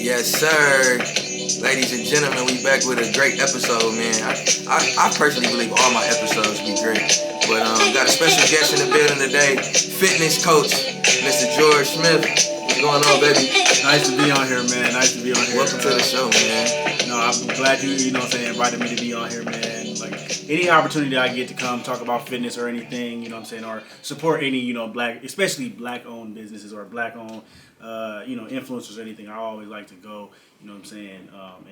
Yes, sir. Ladies and gentlemen, we back with a great episode, man. I personally believe all my episodes be great. But got a special guest in the building today, fitness coach, Mr. George Smith. What's going on, baby? Nice to be on here, man. Nice to be on here. Welcome to the show, man. No, I'm glad you invited me to be on here, man. Like, any opportunity I get to come talk about fitness or anything, or support any, especially black-owned businesses or black-owned, influencers or anything, I always like to go, and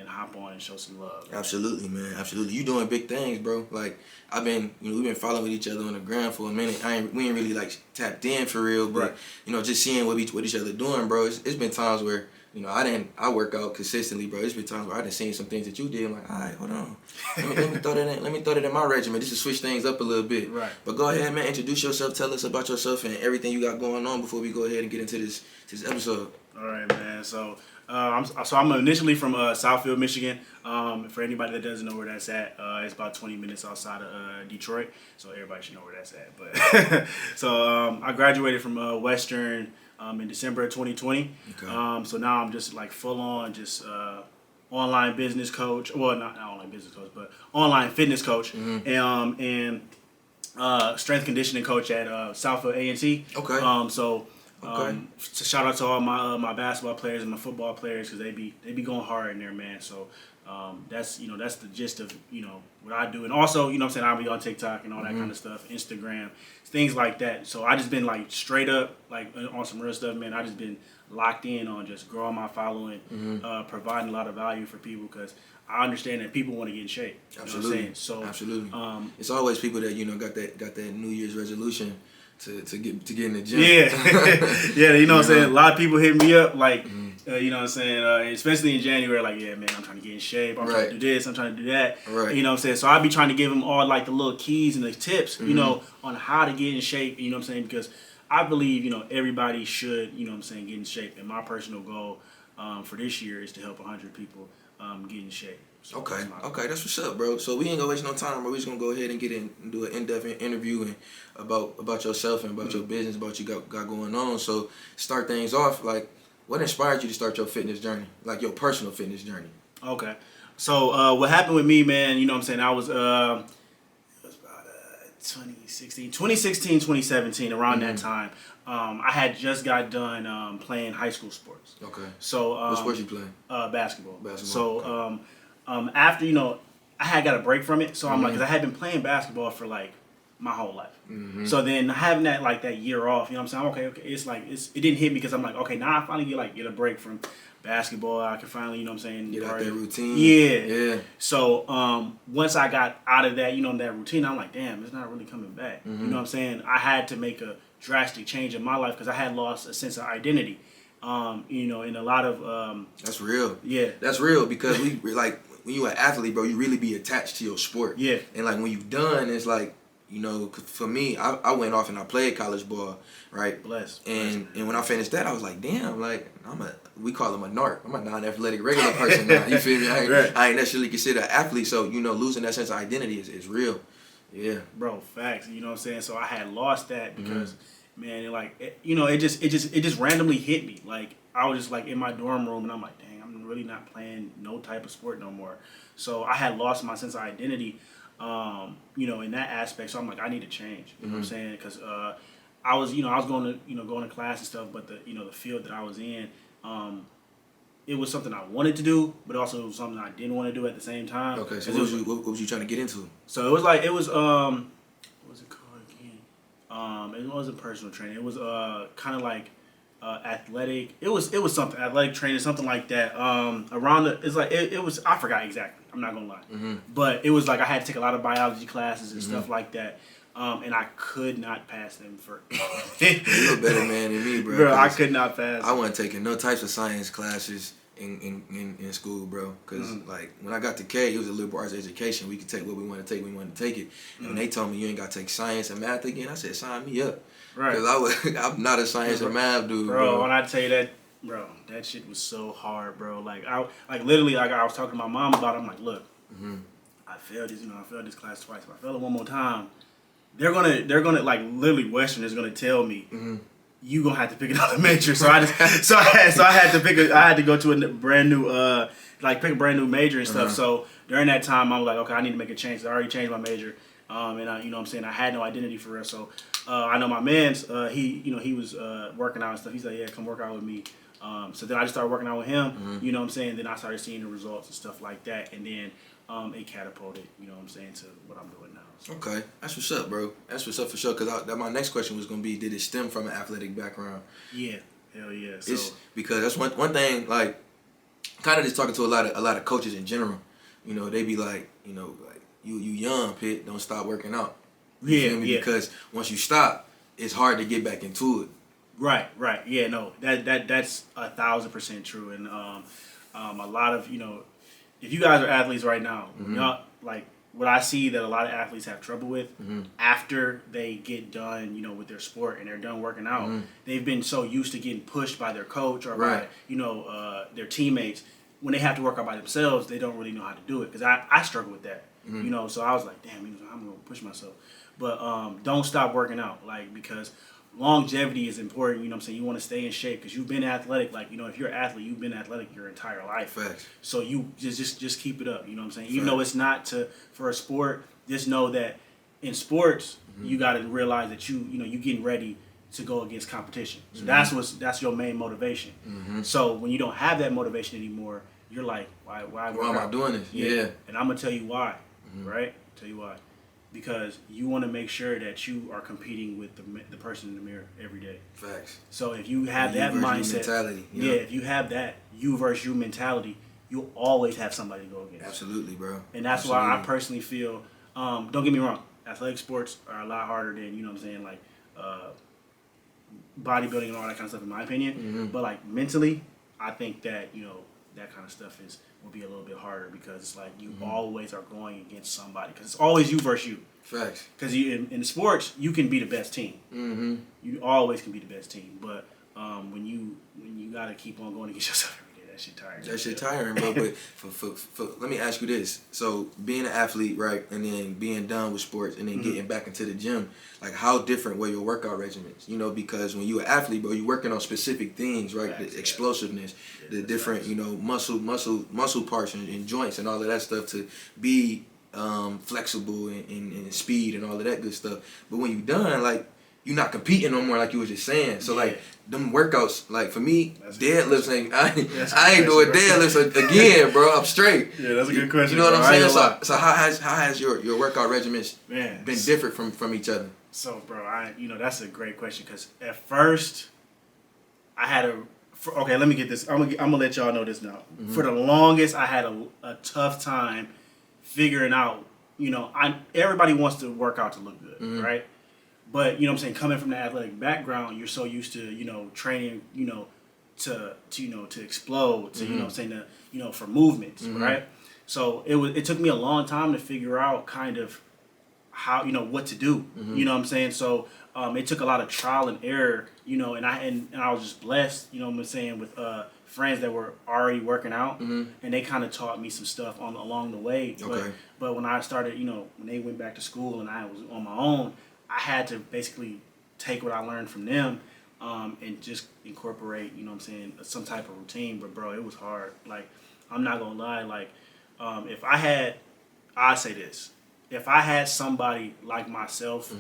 hop on and show some love. Absolutely, man. Absolutely. You doing big things, bro. Like, we've been following each other on the ground for a minute. We ain't really, tapped in for real, but, right. Just seeing what each other doing, bro, it's been times where, I work out consistently, bro. It's been times where I done seen some things that you did. I'm like, all right, hold on. Let me throw that in. Let me throw that in my regimen just to switch things up a little bit. Right. But go ahead, man. Introduce yourself. Tell us about yourself and everything you got going on before we go ahead and get into this episode. All right, man. So, I'm initially from Southfield, Michigan. For anybody that doesn't know where that's at, it's about 20 minutes outside of Detroit. So everybody should know where that's at. But so I graduated from Western in December of 2020. Okay. So now I'm just full on online business coach. Well, not online business coach, but online fitness coach. Mm-hmm. And strength conditioning coach at Southfield A&T. Okay. So shout out to all my basketball players and my football players because they be going hard in there, man. So that's the gist of what I do, and also I'll be on TikTok and all that kind of stuff, Instagram, things like that. So I just been straight up on some real stuff, man. I just been locked in on just growing my following, providing a lot of value for people because I understand that people want to get in shape. Absolutely. So absolutely. It's always people that got that New Year's resolution to get in the gym. Yeah. What I'm saying? A lot of people hit me up especially in January, yeah, man, I'm trying to get in shape. I'm trying to do this. I'm trying to do that. Right. So I be trying to give them all the little keys and the tips, on how to get in shape. Because I believe everybody should get in shape. And my personal goal for this year is to help 100 people get in shape. So okay, that's what's up, bro. So we ain't gonna waste no time, bro. We just gonna go ahead and get in and do an in-depth interview and about yourself and about your business, about what you got going on. So start things off, what inspired you to start your fitness journey, your personal fitness journey? Okay, so what happened with me, man? I was it was about 2016, 2017, around that time. I had just got done playing high school sports. Okay. So what sports you playing? Basketball. So. Okay. After I had got a break from it, so I'm because I had been playing basketball for my whole life. So then having that that year off, I'm saying okay, it's it didn't hit me because I'm okay, now I finally get a break from basketball. I can finally get out that routine. Yeah. So once I got out of that that routine, I'm damn, it's not really coming back. I had to make a drastic change in my life because I had lost a sense of identity. In a lot of that's real. Yeah, that's real because we when you an athlete, bro, you really be attached to your sport. Yeah, and when you done, it's for me, I went off and I played college ball, right? Blessed. And when I finished that, I was damn, we call him a narc. I'm a non-athletic regular person now. You feel me? I ain't necessarily considered an athlete, so losing that sense of identity is real. Yeah, bro, facts. So I had lost that because. Man, it just randomly hit me. I was just in my dorm room, and I'm dang, I'm really not playing no type of sport no more. So I had lost my sense of identity, in that aspect. So I'm I need to change. You know what I'm saying? Because I was going to class and stuff, but the field that I was in, it was something I wanted to do, but also it was something I didn't want to do at the same time. Okay, so what was you trying to get into? So it was what was it called? It wasn't personal training. It was kind of athletic. It was something athletic training, something like that. Around it was I forgot exactly. I'm not gonna lie, but it was I had to take a lot of biology classes and stuff like that. And I could not pass them for. You're a better man than me, bro. Bro, I could not pass. I wasn't taking no types of science classes in school, bro. Because when I got to K, it was a liberal arts education. We could take what we want to take. We wanted to take it. And when they told me you ain't got to take science and math again, I said sign me up. Right. Because I'm not a science or math dude, bro. When I tell you that, bro, that shit was so hard, bro. I literally I was talking to my mom about it. I'm look, I failed this. I failed this class twice. If I fail it one more time, they're gonna literally Western is gonna tell me you gonna have to pick another major. So I had to go to a brand new pick a brand new major and stuff. So during that time, I'm like, okay, I need to make a change. I already changed my major, and I, you know what I'm saying, I had no identity for real. So I know my man's he was working out and stuff. He's like, yeah, come work out with me. So then I just started working out with him. You know what I'm saying. Then I started seeing the results and stuff like that, and then it catapulted, you know what I'm saying, to what I'm doing now. So. Okay, that's what's up, bro. That's what's up for sure. Because my next question was gonna be, did it stem from an athletic background? Yeah, hell yeah. So, it's because that's one thing. Like, kind of just talking to a lot of coaches in general. You know, they be like, you know, like you young, Pitt, don't stop working out. You feel me? Because once you stop, it's hard to get back into it. Right. Yeah, no, that's 1,000% true. And a lot of, you know, if you guys are athletes right now, y'all, like, what I see that a lot of athletes have trouble with after they get done, you know, with their sport and they're done working out, they've been so used to getting pushed by their coach or by, you know, their teammates. When they have to work out by themselves, they don't really know how to do it. Because I struggle with that, you know. So I was like, damn, I'm going to push myself. But don't stop working out, like, because longevity is important. You know what I'm saying? You want to stay in shape because you've been athletic. Like, you know, if you're an athlete, you've been athletic your entire life. Facts. So you just keep it up. You know what I'm saying? Even though it's not for a sport, just know that in sports, you got to realize that you getting ready to go against competition. So that's your main motivation. So when you don't have that motivation anymore, you're like, why am I doing this? Yeah. And I'm gonna tell you why. Right? Tell you why. Because you want to make sure that you are competing with the person in the mirror every day. Facts. So if you have that mindset, mentality, if you have that you versus you mentality, you'll always have somebody to go against. Absolutely, bro. And that's why I personally feel, don't get me wrong, athletic sports are a lot harder than, you know what I'm saying, like bodybuilding and all that kind of stuff, in my opinion. But like mentally, I think that, you know, that kind of stuff will be a little bit harder because it's like you always are going against somebody because it's always you versus you. Facts. Because in sports, you can be the best team. You always can be the best team. But when you got to keep on going against yourself every day, that shit tiring. That shit tiring, bro. But for let me ask you this. So being an athlete, right, and then being done with sports and then getting back into the gym, like how different were your workout regimens? You know, because when you're an athlete, bro, you're working on specific things, right? The explosiveness, the different, you know, muscle parts and joints and all of that stuff to be flexible and speed and all of that good stuff. But when you're done, like, you're not competing no more, like you was just saying. So like them workouts, like for me, deadlifts ain't. I ain't doing deadlifts again, bro. I'm straight. Yeah, that's a good question. You know what I'm saying? So how has your workout regimens been different from each other? So, bro, that's a great question because at first I had okay, let me get this. I'm gonna let y'all know this now. For the longest, I had a tough time figuring out. You know, everybody wants to work out to look good, right? But, you know what I'm saying, coming from the athletic background, you're so used to, you know, training, you know, to explode, to, you know what I'm saying, for movements, right? So it took me a long time to figure out kind of how, you know, what to do, you know what I'm saying? So it took a lot of trial and error, you know, and I was just blessed, you know what I'm saying, with friends that were already working out, and they kind of taught me some stuff along the way. But when I started, you know, when they went back to school and I was on my own, I had to basically take what I learned from them and just incorporate, you know what I'm saying, some type of routine. But, bro, it was hard. Like, I'm not going to lie. Like, I'd say this. If I had somebody like myself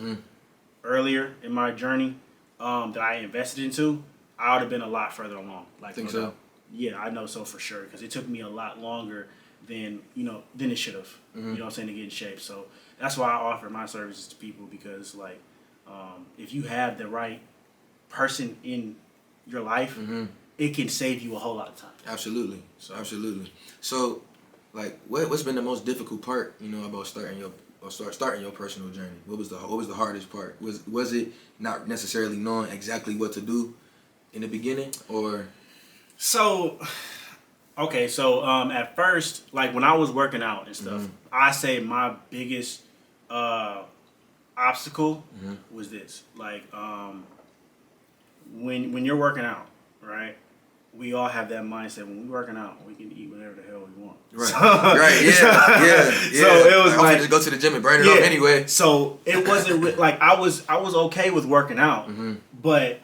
earlier in my journey that I invested into, I would have been a lot further along. Like, think so? Yeah, I know so for sure. Because it took me a lot longer than it should have. You know what I'm saying, to get in shape. So that's why I offer my services to people because, like, if you have the right person in your life, it can save you a whole lot of time. Absolutely. So, like, what's been the most difficult part, you know, about starting your personal journey? What was the hardest part? Was it not necessarily knowing exactly what to do in the beginning, or? So, okay, so at first, like when I was working out and stuff, I say my biggest obstacle was this. Like when you're working out, right? We all have that mindset. When we're working out, we can eat whatever the hell we want. Right. Yeah. So it was like just go to the gym and burn it off anyway. So it wasn't like I was okay with working out, but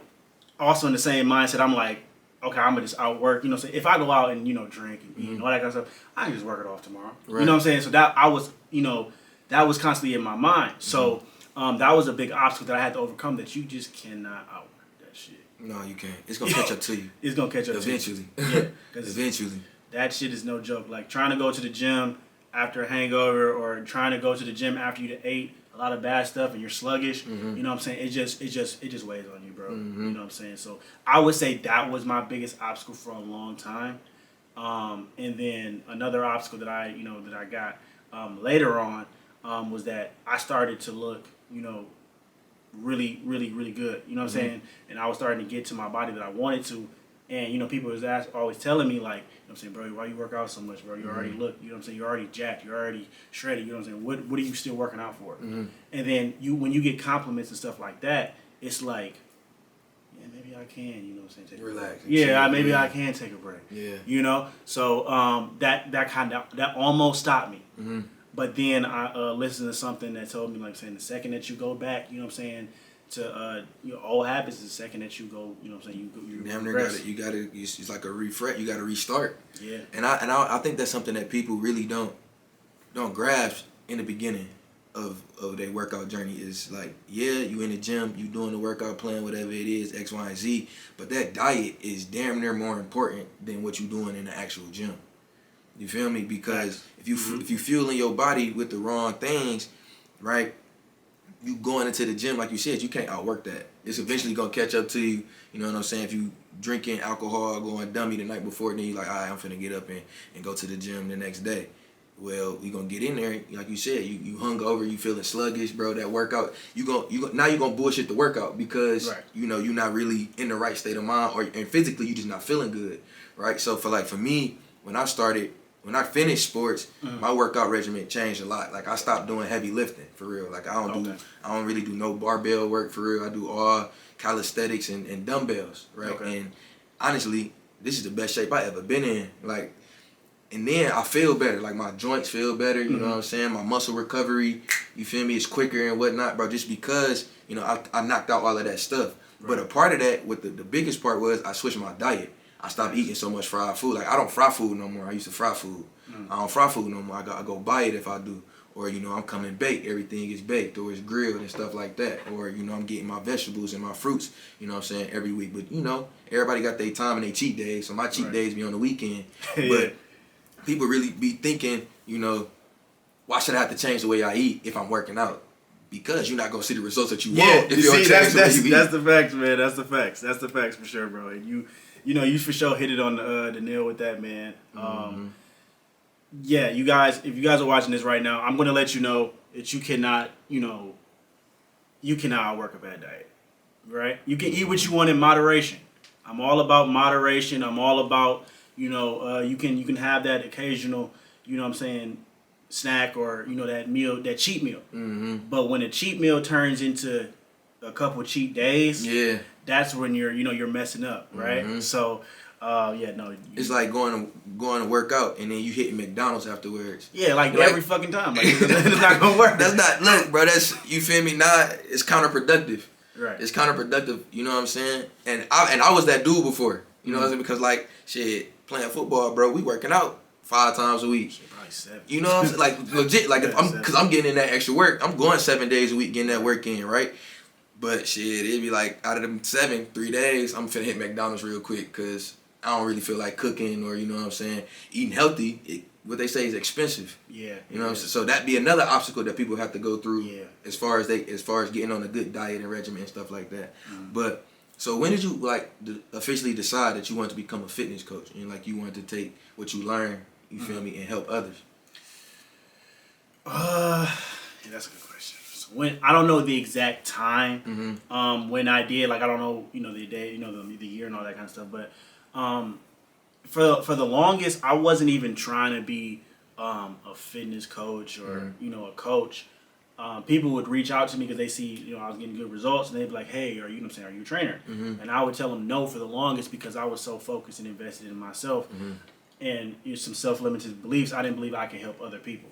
also in the same mindset, I'm like, okay, I'm gonna just outwork. You know what I'm saying? If I go out and drink and eat and all that kind of stuff, I can just work it off tomorrow. Right. You know what I'm saying? So that that was constantly in my mind. So that was a big obstacle that I had to overcome. That you just cannot outwork that shit. No, you can't. It's gonna catch up to you. It's gonna catch up eventually. to you. Yeah, Eventually. That shit is no joke. Like trying to go to the gym after a hangover, or trying to go to the gym after you ate a lot of bad stuff and you're sluggish. You know what I'm saying? It just weighs on you, bro. You know what I'm saying? So I would say that was my biggest obstacle for a long time. And then another obstacle that I got later on was that I started to look, really, really, really good. You know what I'm saying? And I was starting to get to my body that I wanted to. And, people was always telling me, like, I'm saying, bro, why you work out so much, bro? You already look, you know what I'm saying? You're already jacked. You're already shredded. You know what I'm saying? What are you still working out for? And then when you get compliments and stuff like that, it's like, yeah, maybe I can, you know what I'm saying? Take Relax. a break. Yeah, maybe I can take a break. Yeah. So that almost stopped me. But then I listened to something that told me, like, saying the second that you go back, you know what I'm saying, to old habits, the second that you go, you know what I'm saying, you damn near got it. It's like a refresh. You got to restart. Yeah. And I think that's something that people really don't grasp in the beginning of their workout journey. Is like, yeah, you in the gym, you doing the workout plan, whatever it is, X, Y, and Z. But that diet is damn near more important than what you doing in the actual gym. You feel me? Because if you fueling your body with the wrong things, right? You going into the gym, like you said, you can't outwork that. It's eventually gonna catch up to you. You know what I'm saying? If you drinking alcohol, going dummy the night before, then you like, all right, I'm finna get up and go to the gym the next day. Well, we gonna get in there, like you said, you hungover, you feeling sluggish, bro. That workout, now you gonna bullshit the workout because you're not really in the right state of mind, and physically you just not feeling good, right? So for me, when I finished sports, my workout regimen changed a lot. Like I stopped doing heavy lifting for real. Like I don't really do no barbell work for real. I do all calisthenics and dumbbells, right? Okay. And honestly, this is the best shape I ever been in. Like, and then I feel better. Like my joints feel better. You know what I'm saying? My muscle recovery, you feel me, is quicker and whatnot, bro. Just because I knocked out all of that stuff. But a part of that, the biggest part was I switched my diet. I stopped eating so much fried food. Like I don't fry food no more. I used to fry food. I don't fry food no more. I go buy it if I do. Or I'm coming baked. Everything is baked or it's grilled and stuff like that. Or I'm getting my vegetables and my fruits. You know what I'm saying, every week. But everybody got their time and their cheat days. So my cheat days be on the weekend. But people really be thinking, why should I have to change the way I eat if I'm working out? Because you're not gonna see the results that you want if you don't change the way you eat. That's the facts, man. That's the facts. That's the facts for sure, bro. And you for sure hit it on the nail with that, man. Yeah, you guys, if you guys are watching this right now, I'm gonna let you know that you cannot outwork a bad diet, right? You can eat what you want in moderation. I'm all about moderation. I'm all about you can have that occasional, what I'm saying, snack or that meal, that cheat meal. But when a cheat meal turns into a couple cheat days, that's when you're messing up, right? So it's like going to work out and then you hitting McDonald's afterwards. Yeah, like every fucking time. Like it's not gonna work. That's not look, bro. That's, you feel me? It's counterproductive. Right. It's counterproductive. You know what I'm saying? And I was that dude before. You know what I'm saying? Because like shit, playing football, bro, we working out 5 times a week. Shit, probably 7. You know what I'm saying? Like legit. Like because I'm getting in that extra work. I'm going 7 days a week getting that work in, right? But shit, it'd be like out of them 7, 3 days, I'm finna hit McDonald's real quick because I don't really feel like cooking or, what I'm saying, eating healthy. What they say is expensive. Yeah. You know what I'm saying? So that'd be another obstacle that people have to go through as far as getting on a good diet and regimen and stuff like that. But so when did you officially decide that you wanted to become a fitness coach and you wanted to take what you learned, you feel me, and help others? Yeah, that's a good question. So when I don't know the exact time when I did, I don't know, the day, the year and all that kind of stuff, but for the longest, I wasn't even trying to be a fitness coach or a coach. People would reach out to me because they see I was getting good results, and they'd be like, "Hey, are you are you a trainer?" And I would tell them no for the longest because I was so focused and invested in myself and some self-limited beliefs. I didn't believe I could help other people,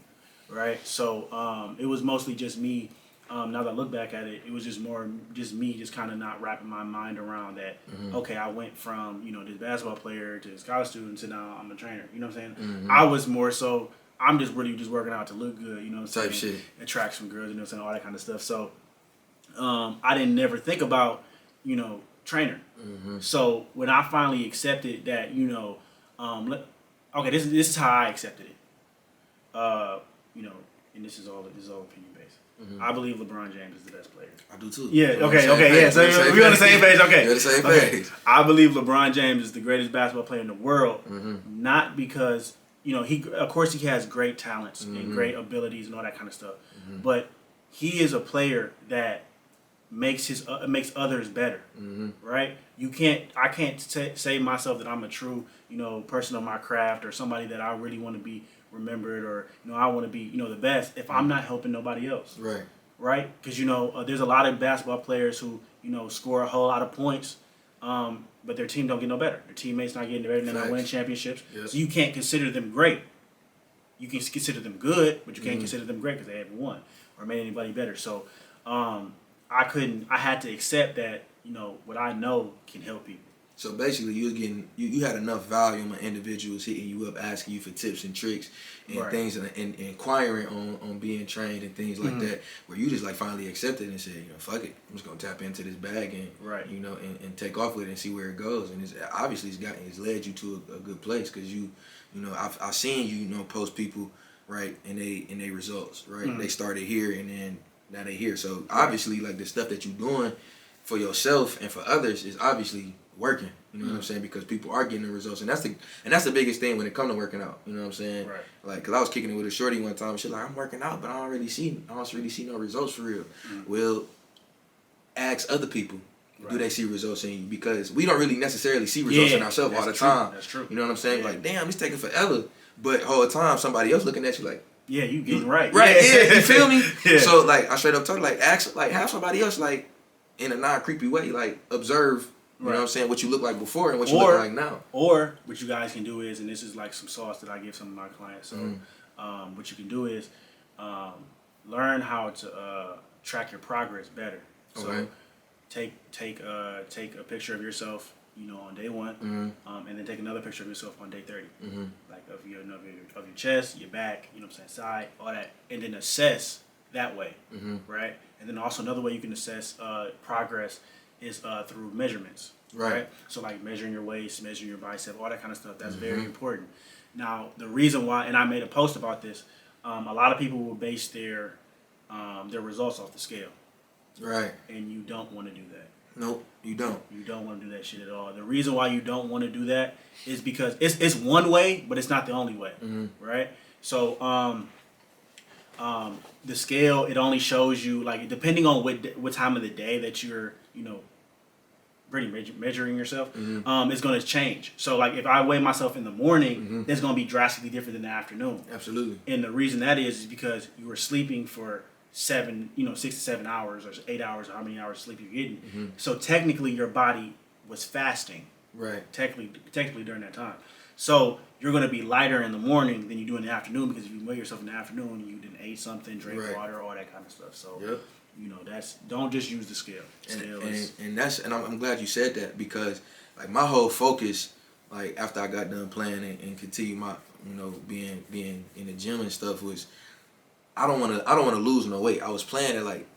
right? So it was mostly just me now that I look back at it, it was just me just kind of not wrapping my mind around that. Okay, I went from this basketball player to this college student to now I'm a trainer. You know what I'm saying? I was more so I'm just really just working out to look good. You know what I'm saying? Type shit. Attract some girls. You know what I'm saying? All that kind of stuff. So I didn't never think about trainer. So when I finally accepted that okay, this is how I accepted it. And this is all opinion based. I believe LeBron James is the best player. I do too. Yeah. Okay. Yeah. So we're on the same page. Okay. We're on the same page. I believe LeBron James is the greatest basketball player in the world. Not because he of course he has great talents and great abilities and all that kind of stuff, but he is a player that makes others better. Right? I can't say myself that I'm a true person of my craft or somebody that I really want to be remembered or I want to be the best if I'm not helping nobody else. Right? Because there's a lot of basketball players who score a whole lot of points, but their team don't get no better. Their teammates not getting better, and they're not winning championships. Yep. So you can't consider them great. You can consider them good, but you can't consider them great because they haven't won or made anybody better. So I had to accept that what I know can help people. So basically, you had enough volume of individuals hitting you up, asking you for tips and tricks and things, and inquiring on being trained and things like that, where you just like finally accepted and said, fuck it, I'm just gonna tap into this bag and and take off with it and see where it goes. And it's led you to a good place because I've seen you post people right and they results right. They started here and then now they here. So obviously, like the stuff that you're doing for yourself and for others is obviously working, you know what I'm saying? Because people are getting the results, and that's the biggest thing when it comes to working out. You know what I'm saying? Right. Like, cause I was kicking it with a shorty one time. She's like, I'm working out, but I don't really see no results for real. Well, ask other people, do they see results in you? Because we don't really necessarily see results in ourselves all the time. That's true. You know what I'm saying? Like, damn, it's taking forever, but the whole time somebody else looking at you like, yeah, you getting right. Right? Yeah, you feel me? Yeah. So like, I straight up told her like, have somebody else like in a non-creepy way like observe. You know what I'm saying? What you look like before and what you look like now. Or what you guys can do is, and this is like some sauce that I give some of my clients. So what you can do is learn how to track your progress better. So take a picture of yourself, on day 1, and then take another picture of yourself on day 30, like of your chest, your back, side, all that, and then assess that way, right? And then also another way you can assess progress is through measurements, right? So like measuring your waist, measuring your bicep, all that kind of stuff. That's very important. Now the reason why, and I made a post about this, a lot of people will base their results off the scale, right? And you don't want to do that. Nope, you don't. You don't want to do that shit at all. The reason why you don't want to do that is because it's one way, but it's not the only way, right? So the scale, it only shows you like depending on what time of the day that you're measuring yourself, it's going to change. So like if I weigh myself in the morning, it's going to be drastically different than the afternoon. Absolutely. And the reason that is because you were sleeping for 6 to 7 hours or 8 hours, or how many hours of sleep you're getting. So technically your body was fasting. Right. Technically during that time. So you're going to be lighter in the morning than you do in the afternoon, because if you weigh yourself in the afternoon, you didn't ate something, drink water, all that kind of stuff. So don't just use the scale. And I'm glad you said that, because like my whole focus, like after I got done playing and continue my being in the gym and stuff, was I don't want to lose no weight. I was playing at like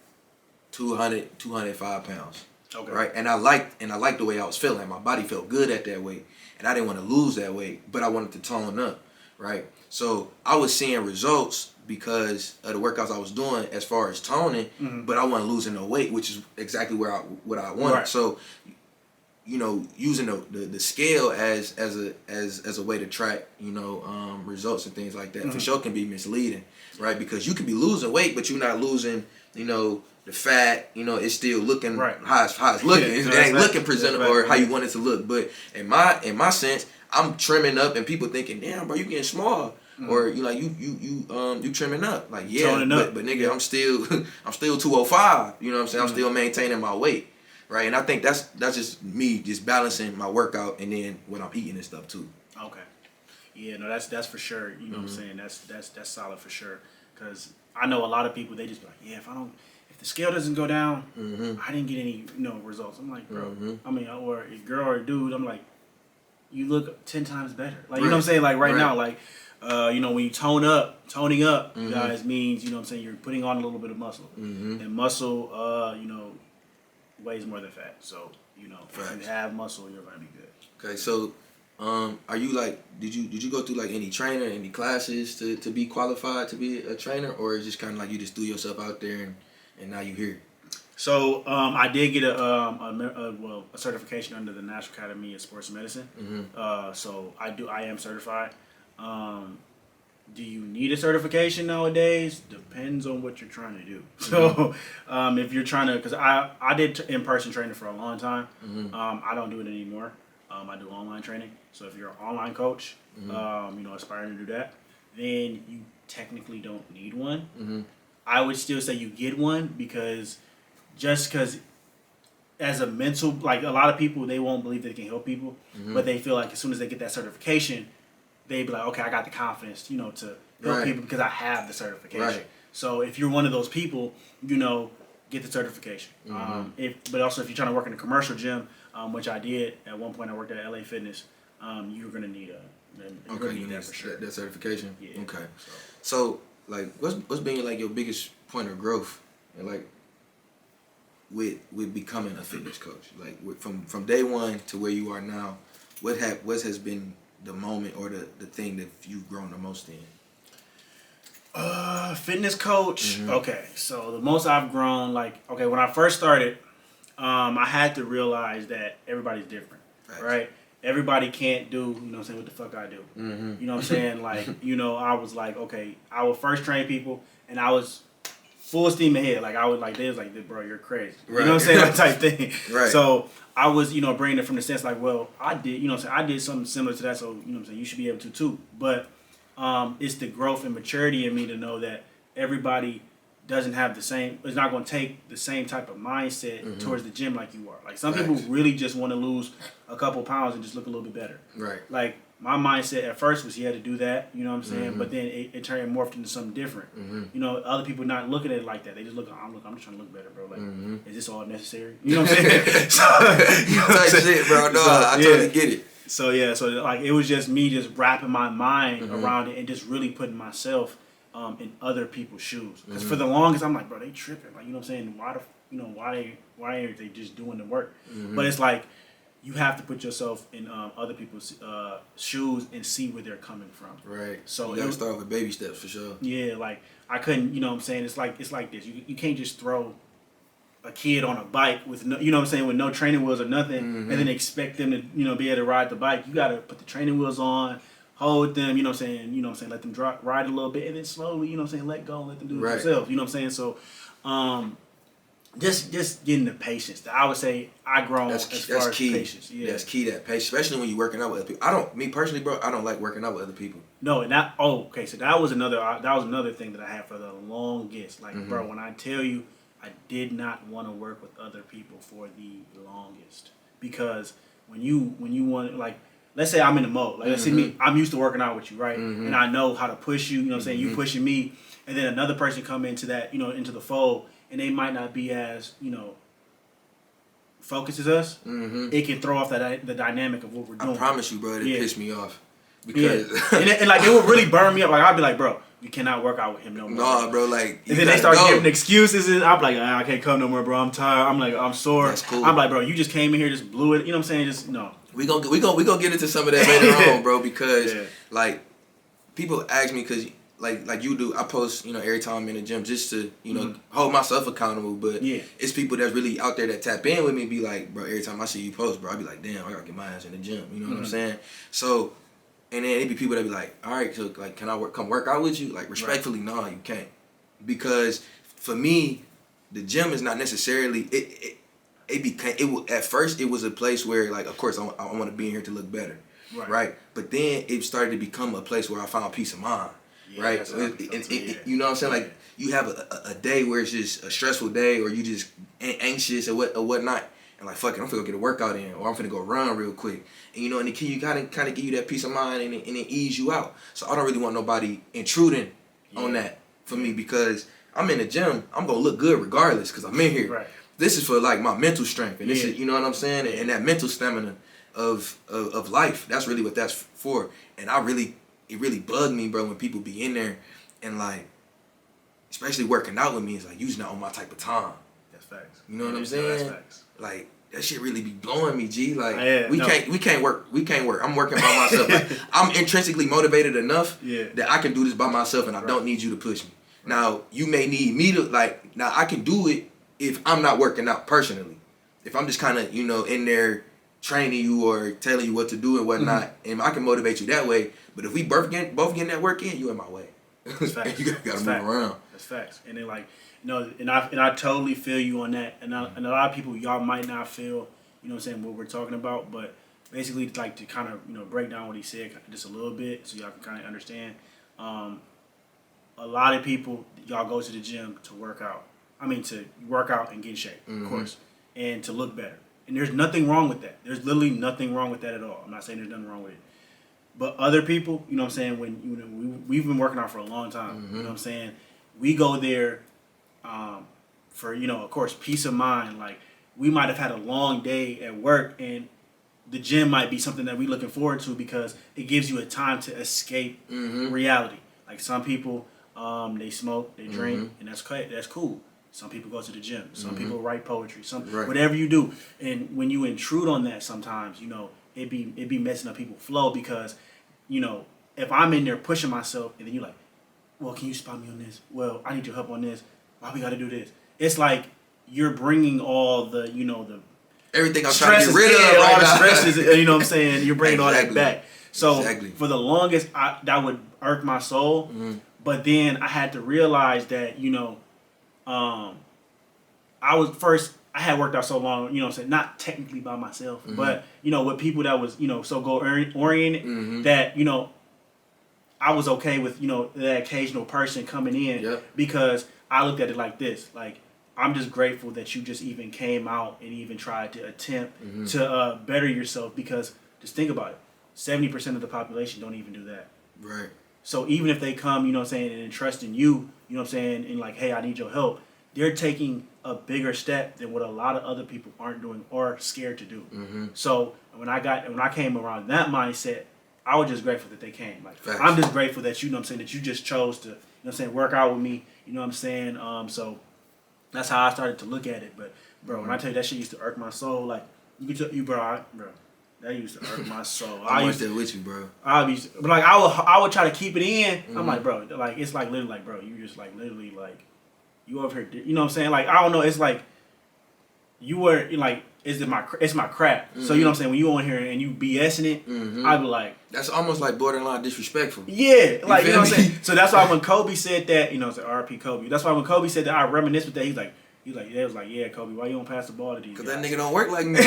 205 pounds. Okay. Right. And I liked the way I was feeling. My body felt good at that weight, and I didn't want to lose that weight, but I wanted to tone up. Right. So I was seeing results because of the workouts I was doing as far as toning, but I wasn't losing no weight, which is exactly what I wanted. Right. So, using the scale as a way to track, results and things like that for sure can be misleading, right? Because you could be losing weight, but you're not losing, the fat, it's still looking how it's looking. It ain't looking presentable or how you want it to look. But in my sense, I'm trimming up, and people thinking, damn, bro, you getting small. Or you trimming up, like but nigga, I'm still 205. You know what I'm saying? I'm still maintaining my weight, right? And I think that's just me just balancing my workout and then what I'm eating and stuff too. Okay, yeah, no, that's for sure. You know what I'm saying? That's solid for sure. Because I know a lot of people, they just be like, yeah, if the scale doesn't go down, Mm-hmm. I didn't get any results. I'm like, bro, Mm-hmm. I mean, or a girl or a dude, I'm like, you look 10 times better. Like, you Right. know what I'm saying? Like right Right. now, like, when you toning up, Mm-hmm. guys, means, you know what I'm saying, you're putting on a little bit of muscle. Mm-hmm. And muscle, weighs more than fat. So, if you Facts. have muscle, you're going to be good. Okay, so are you like did you go through like any trainer, any classes to be qualified to be a trainer, or is it just kind of like you just threw yourself out there and now you here? So I did get a certification under the National Academy of Sports Medicine. Mm-hmm. So I am certified. Do you need a certification nowadays? Depends on what you're trying to do. So if you're trying to, because I did in-person training for a long time. Mm-hmm. I don't do it anymore. I do online training. So if you're an online coach, Mm-hmm. aspiring to do that, then you technically don't need one. Mm-hmm. I would still say you get one because as a mental, like a lot of people, they won't believe they can help people, Mm-hmm. but they feel like as soon as they get that certification, they be like, okay, I got the confidence, to help Right. people because I have the certification. Right. So if you're one of those people, get the certification. Mm-hmm. But also if you're trying to work in a commercial gym, which I did at one point, I worked at LA Fitness. You're gonna need that for sure. That certification. Yeah. Okay. So like, what's been like your biggest point of growth, and like with becoming a fitness coach, like from day one to where you are now, what has been the moment or the thing that you've grown the most in? Fitness coach. Mm-hmm. Okay, so the most I've grown, when I first started, I had to realize that everybody's different, Facts. right? Everybody can't do, what the fuck I do. Mm-hmm. You know what I'm saying? I was like, okay, I would first train people, and I was full steam ahead. Like, I would, they was like, bro, you're crazy. Right. You know what I'm saying? That type thing. Right. So I was, bringing it from the sense like, well, I did, I did something similar to that, so, you should be able to too. But it's the growth and maturity in me to know that everybody doesn't have the same, it's not going to take the same type of mindset towards the gym like you are. Like, some people really just want to lose a couple pounds and just look a little bit better. Right. Like, my mindset at first was, to do that, you know what I'm saying? But then it turned morphed into something different. Mm-hmm. Other people not looking at it like that. They just look, I'm just trying to look better, bro. Like, is this all necessary? You know what I'm saying? Type shit, bro. No, I totally get it. So it was just me just wrapping my mind around it and just really putting myself in other people's shoes. Because for the longest, I'm like, bro, they tripping. Like, you know what I'm saying? Why are they just doing the work? But it's like, you have to put yourself in other people's shoes and see where they're coming from. Right. So you gotta start with baby steps for sure. Yeah, like I couldn't, you know what I'm saying? It's like this. You can't just throw a kid on a bike with no, you know what I'm saying, with no training wheels or nothing, and then expect them to, be able to ride the bike. You gotta put the training wheels on, hold them, you know what I'm saying, let them ride a little bit, and then slowly, you know what I'm saying, let go and let them do it themselves. You know what I'm saying? So just getting the patience. I would say I grown as far as key. Patience. Yeah. That's key, that patience, especially when you're working out with other people. Me personally, bro, I don't like working out with other people. No, and that okay, so that was another thing that I had for the longest. Like, bro, when I tell you, I did not want to work with other people for the longest, because when you want, like, let's say I'm in the mode, like, let's say me, I'm used to working out with you, right? And I know how to push you, you know what I'm saying, you pushing me, and then another person come into that, into the fold, and they might not be as, focused as us. It can throw off the dynamic of what we're doing. I promise you, bro, it pissed me off. Because and like, it would really burn me up. Like, I'd be like, bro, you cannot work out with him no more. Nah, bro, like, and then they start giving excuses, and I'm like, I can't come no more, bro. I'm tired. I'm like, I'm sore. That's cool. I'm like, bro, you just came in here, just blew it. You know what I'm saying? Just no. We gonna get into some of that later on, bro, because like, people ask me, because like you do, I post, every time I'm in the gym just to, hold myself accountable. But it's people that's really out there that tap in with me and be like, bro, every time I see you post, bro, I be like, damn, I gotta get my ass in the gym. You know what I'm saying? So, and then it be people that be like, all right, so like, can I come work out with you? Like, respectfully, no, you can't. Because for me, the gym is not necessarily, at first it was a place where, like, of course I want to be in here to look better. Right? But then it started to become a place where I found peace of mind. Right? You know what I'm saying? Like, you have a day where it's just a stressful day, or you just anxious or whatnot, and like, fuck it, I'm finna go get a workout in, or I'm finna go run real quick. And and the key, you gotta kind of give you that peace of mind and it ease you out. So I don't really want nobody intruding on that for me, because I'm in the gym, I'm gonna look good regardless because I'm in here. Right. This is for like my mental strength, and this is, you know what I'm saying, and that mental stamina of life. That's really what that's for. And it really bugged me, bro, when people be in there and like, especially working out with me, it's like, you's not on my type of time. That's facts. You know what I'm saying? That's facts. Like, that shit really be blowing me, G. Like, we can't work. I'm working by myself. Like, I'm intrinsically motivated enough that I can do this by myself, and I don't need you to push me. Right. Now, you may need me to, like, now I can do it if I'm not working out personally. If I'm just kind of, you know, in there training you or telling you what to do and whatnot, and I can motivate you that way. But if we both getting that work in, you in my way. That's facts. You gotta move around. That's facts. And then like, you know, and I totally feel you on that. And a lot of people, y'all might not feel, you know what I'm saying, what we're talking about. But basically, like, to kind of, you know, break down what he said just a little bit so y'all can kind of understand. A lot of people, y'all go to the gym to work out. I mean, to work out and get in shape, of course, and to look better. And there's nothing wrong with that. There's literally nothing wrong with that at all. I'm not saying there's nothing wrong with it. But other people, you know what I'm saying, when, you know, we've been working out for a long time, you know what I'm saying, we go there for, you know, of course, peace of mind. Like, we might have had a long day at work, and the gym might be something that we're looking forward to because it gives you a time to escape reality. Like, some people, they smoke, they drink, and that's cool. Some people go to the gym. Some people write poetry. Whatever you do. And when you intrude on that sometimes, you know, it be messing up people's flow because, you know, if I'm in there pushing myself and then you're like, well, can you spot me on this? Well, I need your help on this. Why we got to do this? It's like you're bringing all the, you know, the everything I'm trying to get rid of right all the now. stresses, you know what I'm saying? You're bringing all that back. So Exactly. for the longest, that would irk my soul. But then I had to realize that, you know, I had worked out so long, you know what I'm saying, not technically by myself, but, you know, with people that was, you know, so goal-oriented that, you know, I was okay with, you know, that occasional person coming in because I looked at it like this. Like, I'm just grateful that you just even came out and even tried to attempt to better yourself because just think about it. 70% of the population don't even do that. Right. So even if they come, you know what I'm saying, and trust in you, you know what I'm saying, and like, hey, I need your help, they're taking a bigger step than what a lot of other people aren't doing or scared to do. So when I came around that mindset, I was just grateful that they came. Like, facts. I'm just grateful that, you know what I'm saying, that you just chose to, you know what I'm saying, work out with me, you know what I'm saying. So that's how I started to look at it. But bro, when I tell you that shit used to irk my soul, like, bro, that used to irk my soul. I used to with you, bro. But like, I would try to keep it in. I'm like, bro, like, it's like literally like, bro, you just like literally like, you over here, you know what I'm saying? Like, I don't know, it's like, you were like, it's my crap. So you know what I'm saying? When you on here and you BSing it, I'd be like, that's almost like borderline disrespectful. Yeah, like, you know what I'm saying? So that's why when Kobe said that, you know, it's like RP Kobe. That's why when Kobe said that, I reminisce with that. They was like, yeah, Kobe, why you don't pass the ball to these guys? Because that nigga don't work like me.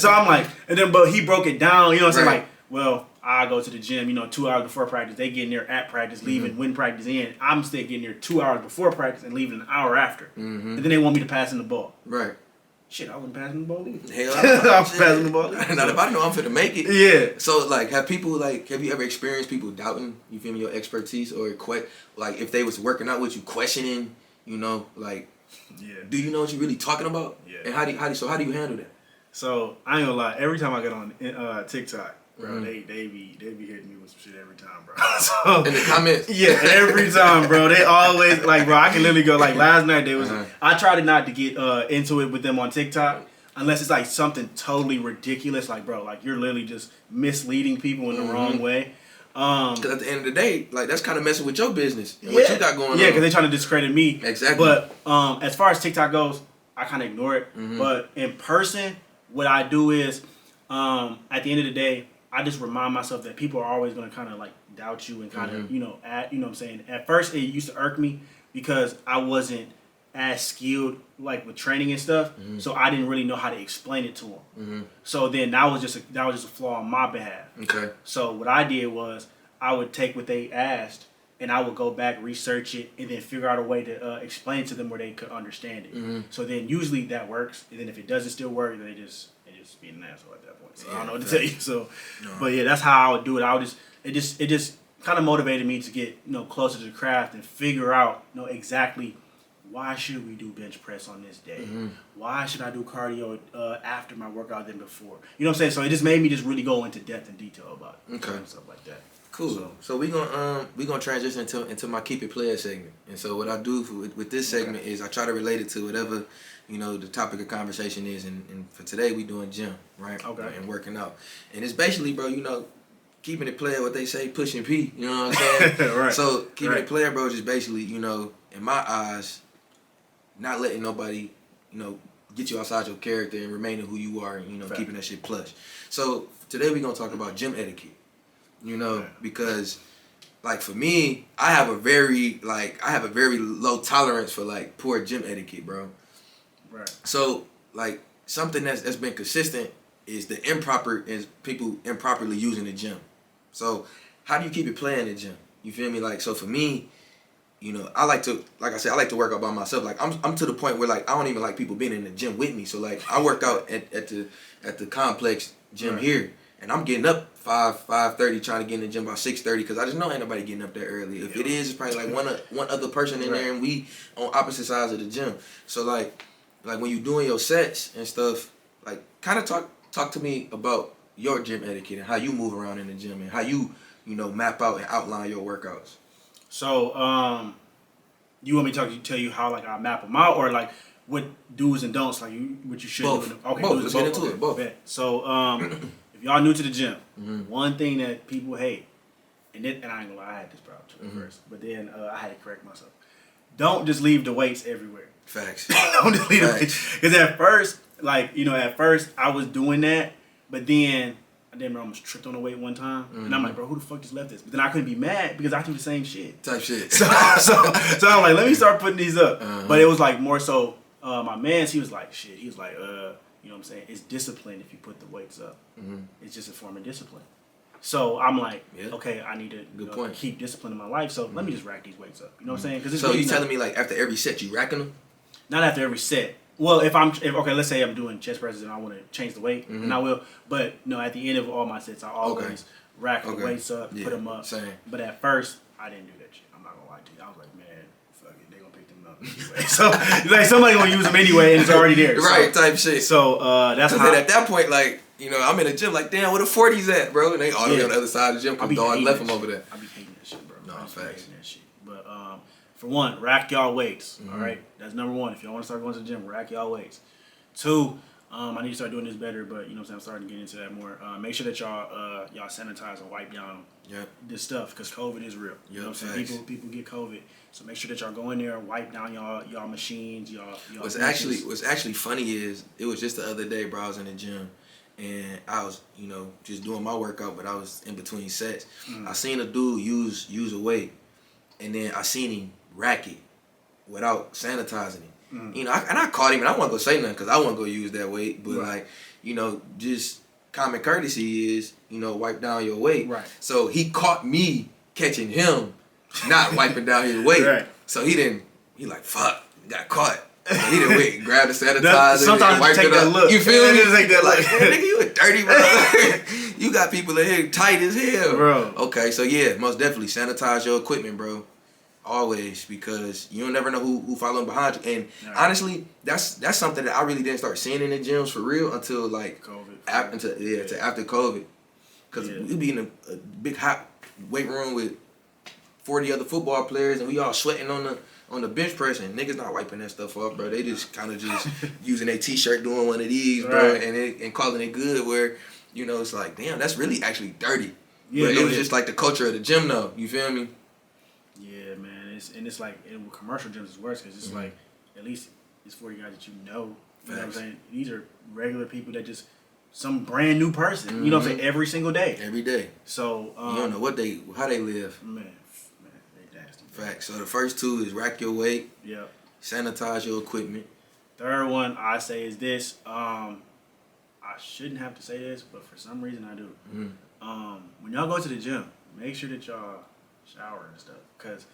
So I'm like, and then, but he broke it down, you know what I'm saying? Like, well, I go to the gym, you know, 2 hours before practice. They getting there at practice, leaving when practice in. I'm still getting there 2 hours before practice and leaving an hour after. And then they want me to pass in the ball. Right. Shit, I wasn't passing the ball either. Hell, I was passing the ball either. Not if I know I'm finna make it. Yeah. So, like, have you ever experienced people doubting, you feel me, your expertise, or like, if they was working out with you, questioning, you know, like, do you know what you're really talking about? Yeah. And how do you handle that? So, I ain't gonna lie, every time I get on TikTok, bro, they be hitting me with some shit every time, bro. So, in the comments? Yeah, every time, bro. They always, like, bro, I can literally go, like, last night they was, I tried not to get into it with them on TikTok, unless it's, like, something totally ridiculous, like, bro, like, you're literally just misleading people in the wrong way. Because at the end of the day, like, that's kind of messing with your business and what you got going on. Yeah, because they're trying to discredit me. Exactly. But as far as TikTok goes, I kind of ignore it. But in person, what I do is, at the end of the day, I just remind myself that people are always going to kind of like doubt you and kind of, you know, you know what I'm saying? At first, it used to irk me because I wasn't as skilled like with training and stuff, so I didn't really know how to explain it to them. So then that was just a flaw on my behalf. Okay. So what I did was I would take what they asked and I would go back, research it, and then figure out a way to explain to them where they could understand it. So then usually that works, and then if it doesn't still work, then they just be an asshole at that point. So I don't know what to tell you. So, but yeah, that's how I would do it. I would just kind of motivated me to get closer to the craft and figure out exactly why should we do bench press on this day? Why should I do cardio after my workout than before? You know what I'm saying? So it just made me just really go into depth and detail about it. And stuff like that. Cool. So we gonna transition into my keep it player segment. And so what I do with this segment is I try to relate it to whatever the topic of conversation is. And for today we doing gym, right? Okay. And working out. And it's basically, bro, keeping it player. What they say, pushing P. You know what I'm saying? Right. So keeping it player, bro, just basically in my eyes, not letting nobody get you outside your character and remaining who you are. And, keeping that shit plush. So today we gonna talk about gym etiquette. Because like for me, I have a very low tolerance for like poor gym etiquette, bro. Right. So like something that's been consistent is people improperly using the gym. So how do you keep it playing in the gym? You feel me? Like, so for me, I like to work out by myself. Like I'm to the point where like I don't even like people being in the gym with me. So like I work out at the complex gym here. And I'm getting up 5:30, trying to get in the gym by 6:30 because I just know ain't nobody getting up that early. If it is, it's probably like one other person in there, and we on opposite sides of the gym. So like when you doing your sets and stuff, like kind of talk to me about your gym etiquette and how you move around in the gym and how you map out and outline your workouts. So you want me to tell you how like I map them out or like what do's and don'ts like what you should do? Okay, both. Let's get into it. Both. So if y'all new to the gym, one thing that people hate, and I ain't gonna lie, I had this problem too at first, but then I had to correct myself. Don't just leave the weights everywhere. Facts. Don't just leave the weights. Because at first I was doing that, but then I damn near almost tripped on the weight one time, and I'm like, bro, who the fuck just left this? But then I couldn't be mad because I do the same shit. Type shit. So I'm like, let me start putting these up. But it was like more so, my man's, he was like, you know what I'm saying? It's discipline if you put the weights up. It's just a form of discipline. So I'm like, okay, I need to keep discipline in my life. So let me just rack these weights up. You know what I'm saying? So you telling me like after every set you racking them? Not after every set. Well, let's say I'm doing chest presses and I want to change the weight, and I will. But no, at the end of all my sets, I always rack the weights up, put them up. Same. But at first, I didn't do that shit. I'm not gonna lie to you. I was like, man, fuck it, they gonna pick them up anyway. So like somebody gonna use them anyway, and it's already there. Right, type shit. So that's how. At that point, like I'm in the gym, like damn, where the 40s at, bro? And they all the way on the other side of the gym. Cause dog left them over there. I be hating that shit, bro. No, facts. That shit. But for one, rack y'all weights. All right, that's number one. If y'all want to start going to the gym, rack y'all weights. Two, I need to start doing this better, but you know what I'm saying, I'm starting to get into that more. Make sure that y'all sanitize and wipe down this stuff because COVID is real. You know what I'm saying? People get COVID, so make sure that y'all go in there and wipe down y'all machines, y'all. What's actually funny is it was just the other day, bro. I was in the gym and I was just doing my workout, but I was in between sets. I seen a dude use a weight, and then I seen him rack it without sanitizing it. I caught him and I wasn't gonna say nothing because I wasn't gonna use that weight. But just common courtesy is, wipe down your weight. Right. So he caught me catching him, not wiping down his weight. Right. So he like, fuck, got caught. So he didn't wait, grab the sanitizer, sometimes and wipe take it that up. look. You feel me? Just take that like, look. man, nigga, you a dirty bro. You got people in here tight as hell. Bro. Okay, so yeah, most definitely sanitize your equipment, bro. Always, because you don't never know who following behind you. And honestly, that's something that I really didn't start seeing in the gyms for real until like COVID. After COVID. Because we be in a big hot weight room with 40 other football players and we all sweating on the bench press and niggas not wiping that stuff off, bro. They just kind of just using their t-shirt doing one of these, bro, and calling it good where, it's like, damn, that's really actually dirty. Yeah, but it was just like the culture of the gym though. You feel me? Yeah, man. It's like in commercial gyms it's worse because it's like at least it's 40 guys that you know. You know what I'm saying? These are regular people that just some brand new person. You know what I'm saying? Every single day. Every day. So you don't know how they live. Man, they nasty. Facts. So the first two is rack your weight. Yeah. Sanitize your equipment. Third one I say is this. I shouldn't have to say this, but for some reason I do. When y'all go to the gym, make sure that y'all shower and stuff, because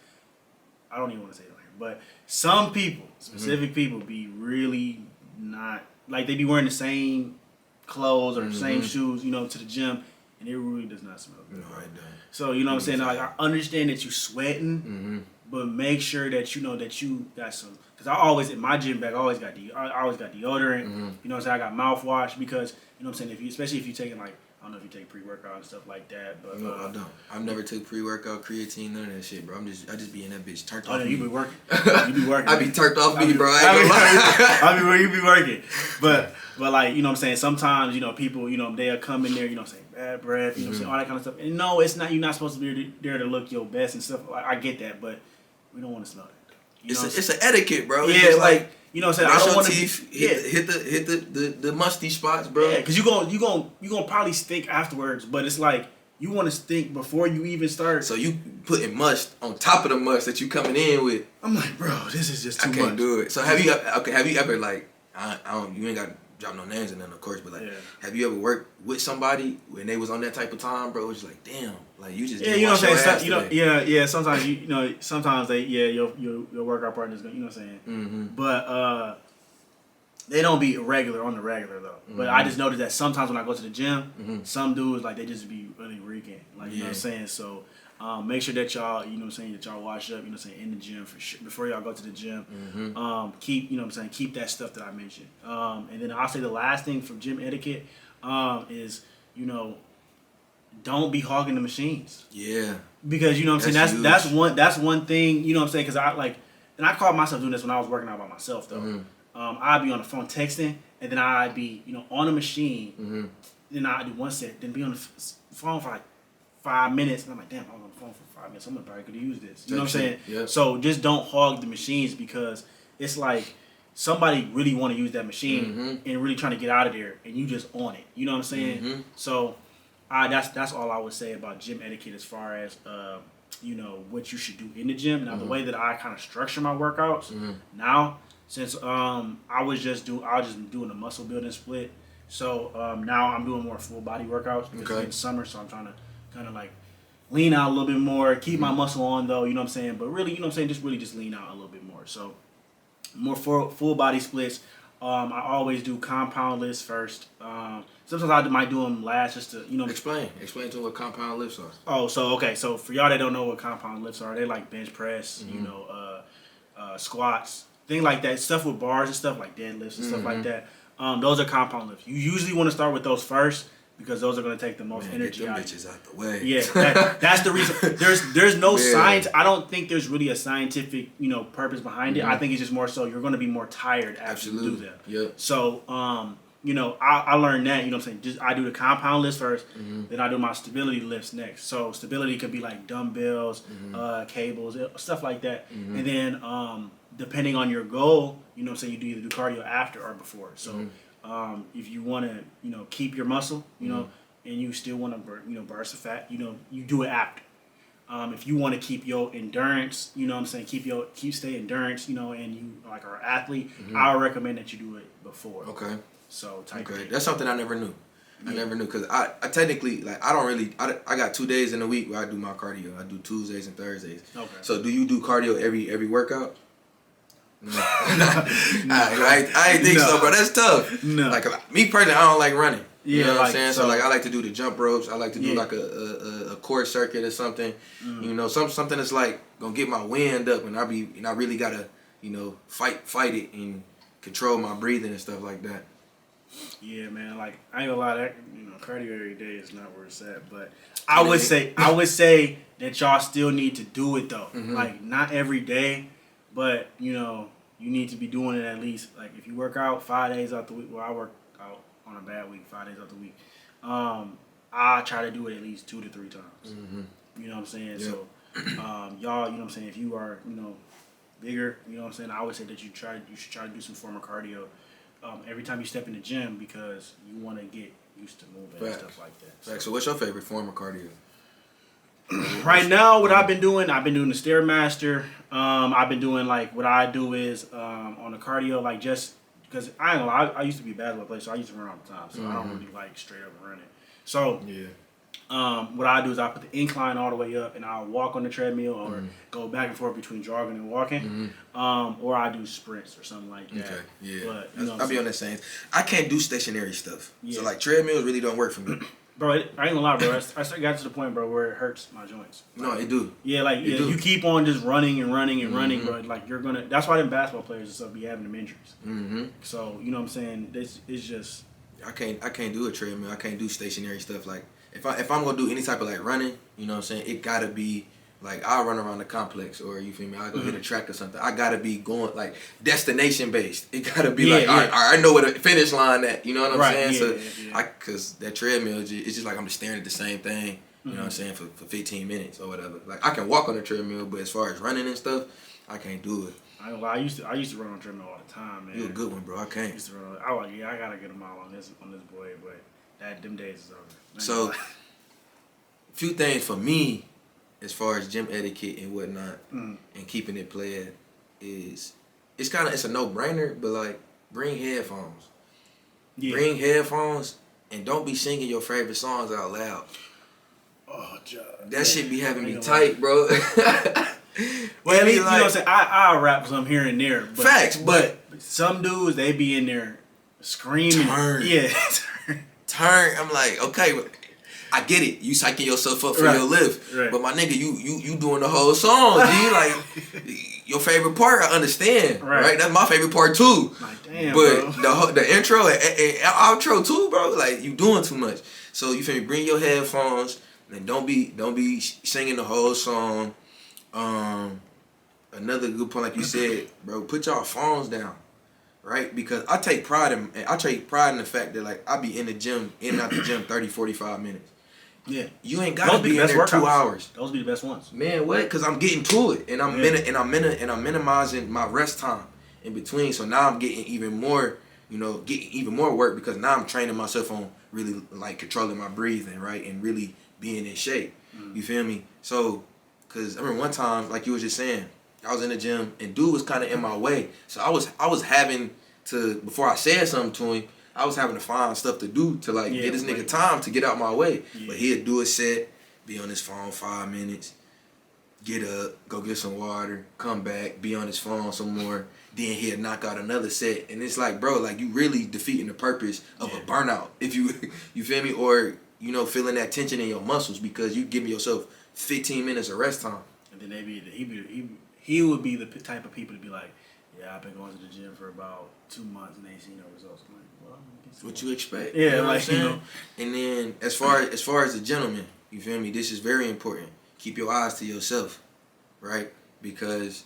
I don't even want to say it on here, but some people, specific people, be really not, like they be wearing the same clothes or the same shoes, to the gym, and it really does not smell good. No, I don't. So you know what I'm saying? Like I understand that you sweating, Mm-hmm. but make sure that you know that you got some. Because I always in my gym bag, I always got deodorant. Mm-hmm. You know what I'm saying? I got mouthwash because you know what I'm saying. Especially if you're taking like I don't know if you take pre-workout and stuff like that, but No, I don't. I've never took pre-workout, creatine, none of that shit, bro. I just be in that bitch turned oh off. no, you be working. I be turned off me, bro. I ain't gonna lie. I mean, where you be working, but like you know what I'm saying. Sometimes you know people, you know they'll come in there, you know what I'm saying, bad breath, you know what I'm saying, all that kind of stuff. And no, it's not. You're not supposed to be there to look your best and stuff. Like, I get that, but we don't want to smell that. You know It's an etiquette, bro. Yeah, it's like you know what I'm saying. I don't want to hit the musty spots, bro. Yeah, because you gonna probably stink afterwards, but it's like you want to stink before you even start. So you putting must on top of the must that you coming in with. I'm like, bro, this is just too much. I can't do it. So have you ever like I don't you ain't got to drop no names in them of course, but like have you ever worked with somebody when they was on that type of time, bro? It's like damn, like you just you know what I'm saying. Sometimes sometimes they your workout partner's gonna you know what I'm saying. Mm-hmm. But they don't be regular on the regular though. Mm-hmm. But I just noticed that sometimes when I go to the gym, some dudes like they just be really reeking, like you know what I'm saying. So make sure that y'all you know what I'm saying that y'all wash up you know what I'm saying in the gym for sure before y'all go to the gym. Mm-hmm. Keep you know what I'm saying keep that stuff that I mentioned. And then I'll say the last thing from gym etiquette is you know don't be hogging the machines. Yeah. Because you know what I'm saying that's one thing you know what I'm saying because I like and I caught myself doing this when I was working out by myself though. Mm-hmm. I'd be on the phone texting, and then I'd be, you know, on the machine. Mm-hmm. Then I'd do one set, then be on the phone for like 5 minutes, and I'm like, damn, I was on the phone for 5 minutes. Someone probably could have used this. You know what I'm saying? Yep. So just don't hog the machines because it's like somebody really want to use that machine and really trying to get out of there, and you just on it. You know what I'm saying? Mm-hmm. So that's all I would say about gym etiquette as far as you know what you should do in the gym. Now the way that I kind of structure my workouts now. Since I was just doing a muscle building split, so now I'm doing more full body workouts because it's summer, so I'm trying to kind of like lean out a little bit more, keep my muscle on though, you know what I'm saying. But really, you know what I'm saying, just lean out a little bit more. So more full body splits. I always do compound lifts first. Sometimes I might do them last just to you know. Explain to them what compound lifts are. Oh, so okay, so for y'all that don't know what compound lifts are, they like bench press, you know, squats. Things like that, stuff with bars and stuff like deadlifts and stuff like that. Those are compound lifts. You usually want to start with those first because those are going to take the most energy get them out. Bitches out the way. Yeah, that's the reason. There's no science. I don't think there's really a scientific you know purpose behind it. I think it's just more so you're going to be more tired after you do them. Yep. So you know I learned that you know what I'm saying. I do the compound lifts first, then I do my stability lifts next. So stability could be like dumbbells, cables, stuff like that, and then depending on your goal, you know what I'm saying, you do either do cardio after or before. So if you want to, you know, keep your muscle, you know, and you still want to, you know, burst the fat, you know, you do it after. If you want to keep your endurance, you know what I'm saying, stay endurance, you know, and you like are an athlete, I would recommend that you do it before. Okay. So type okay, that's something I never knew. I never knew because I technically like I got 2 days in a week where I do my cardio. I do Tuesdays and Thursdays. Okay. So do you do cardio every workout? No. I ain't think so, bro. That's tough. No. Like me personally, I don't like running. You know what I'm saying? So like I like to do the jump ropes. I like to do like a core circuit or something. You know, something that's like gonna get my wind up, and I really gotta you know fight it and control my breathing and stuff like that. Yeah, man. Like I ain't gonna lie, that you know, cardio every day is not where it's at. But I would say that y'all still need to do it though. Like not every day. But, you know, you need to be doing it at least, like, if you work out 5 days out the week, well, I work out on a bad week, 5 days out the week, I try to do it at least 2 to 3 times. You know what I'm saying? Yep. So, y'all, you know what I'm saying, if you are, you know, bigger, you know what I'm saying, I would say that you should try to do some form of cardio every time you step in the gym because you want to get used to moving and stuff like that. So what's your favorite form of cardio? Right now, what I've been doing the Stairmaster. I've been doing like what I do is on the cardio, like just because I ain't gonna lie, I used to be a basketball player, so I used to run all the time. So I don't really like straight up running. So what I do is I put the incline all the way up, and I'll walk on the treadmill or go back and forth between jogging and walking, or I do sprints or something like that. Okay, yeah. But, you know I'll be on that same. I can't do stationary stuff, so like treadmills really don't work for me. Bro, I ain't gonna lie, bro. I got to the point, bro, where it hurts my joints. No, it do. Yeah, like you keep on just running and running and running, bro. Like you're gonna. That's why them basketball players and stuff be having them injuries. Mm-hmm. So you know what I'm saying? It's just. I can't do a treadmill. I can't do stationary stuff. Like if I'm gonna do any type of like running, you know what I'm saying? It gotta be like I'll run around the complex or you feel me? I'll go hit a track or something. I gotta be going like destination based. It gotta be all right, I know where the finish line at. You know what I'm saying? Cause that treadmill, it's just like I'm just staring at the same thing. You know what I'm saying for 15 minutes or whatever. Like I can walk on the treadmill, but as far as running and stuff, I can't do it. I ain't gonna lie, I used to run on treadmill all the time, man. You a good one, bro. I can't. I gotta get them all on this boy, but them days is over. So, few things for me, as far as gym etiquette and whatnot, and keeping it playing, it's a no brainer, but like bring headphones. Yeah. Bring headphones and don't be singing your favorite songs out loud. Oh, God. That shit be having me tight, bro. Well, at least, you know what I'm saying? I'll rap some here and there. But, facts, but some dudes, they be in there screaming. Turn. Yeah. Turn. I'm like, okay, I get it. You psyching yourself up for your lift. Right. But my nigga, you doing the whole song, G. Like, your favorite part, I understand. Right? That's my favorite part, too. Like, damn, but bro. the intro and outro, too, bro. Like, you doing too much. So, you feel me? Bring your headphones and don't be singing the whole song. Another good point, like you said, bro, put y'all phones down, right? Because I take pride in the fact that like I be in the gym, in and out the gym 30, 45 minutes. Yeah, you ain't gotta be in there 2 hours. Those be the best ones. Man, what? Because I'm getting to it, and I'm minimizing my rest time in between. So now I'm getting even more, work because now I'm training myself on really like controlling my breathing, right, and really being in shape. You feel me? So. Cause I remember one time, like you was just saying, I was in the gym and dude was kind of in my way. So I was having to, before I said something to him, I was having to find stuff to do to like get this nigga time to get out my way. Yeah. But he'd do a set, be on his phone 5 minutes, get up, go get some water, come back, be on his phone some more. Then he'd knock out another set, and it's like, bro, like you really defeating the purpose of a burnout if you feel me, or feeling that tension in your muscles because you giving yourself 15 minutes of rest time. And then he would be the type of people to be like, yeah, I've been going to the gym for about 2 months and ain't seen no results. I'm like, well, what you expect? Yeah, you know like, what I'm saying? And then as far as the gentleman, you feel me? This is very important. Keep your eyes to yourself, right? Because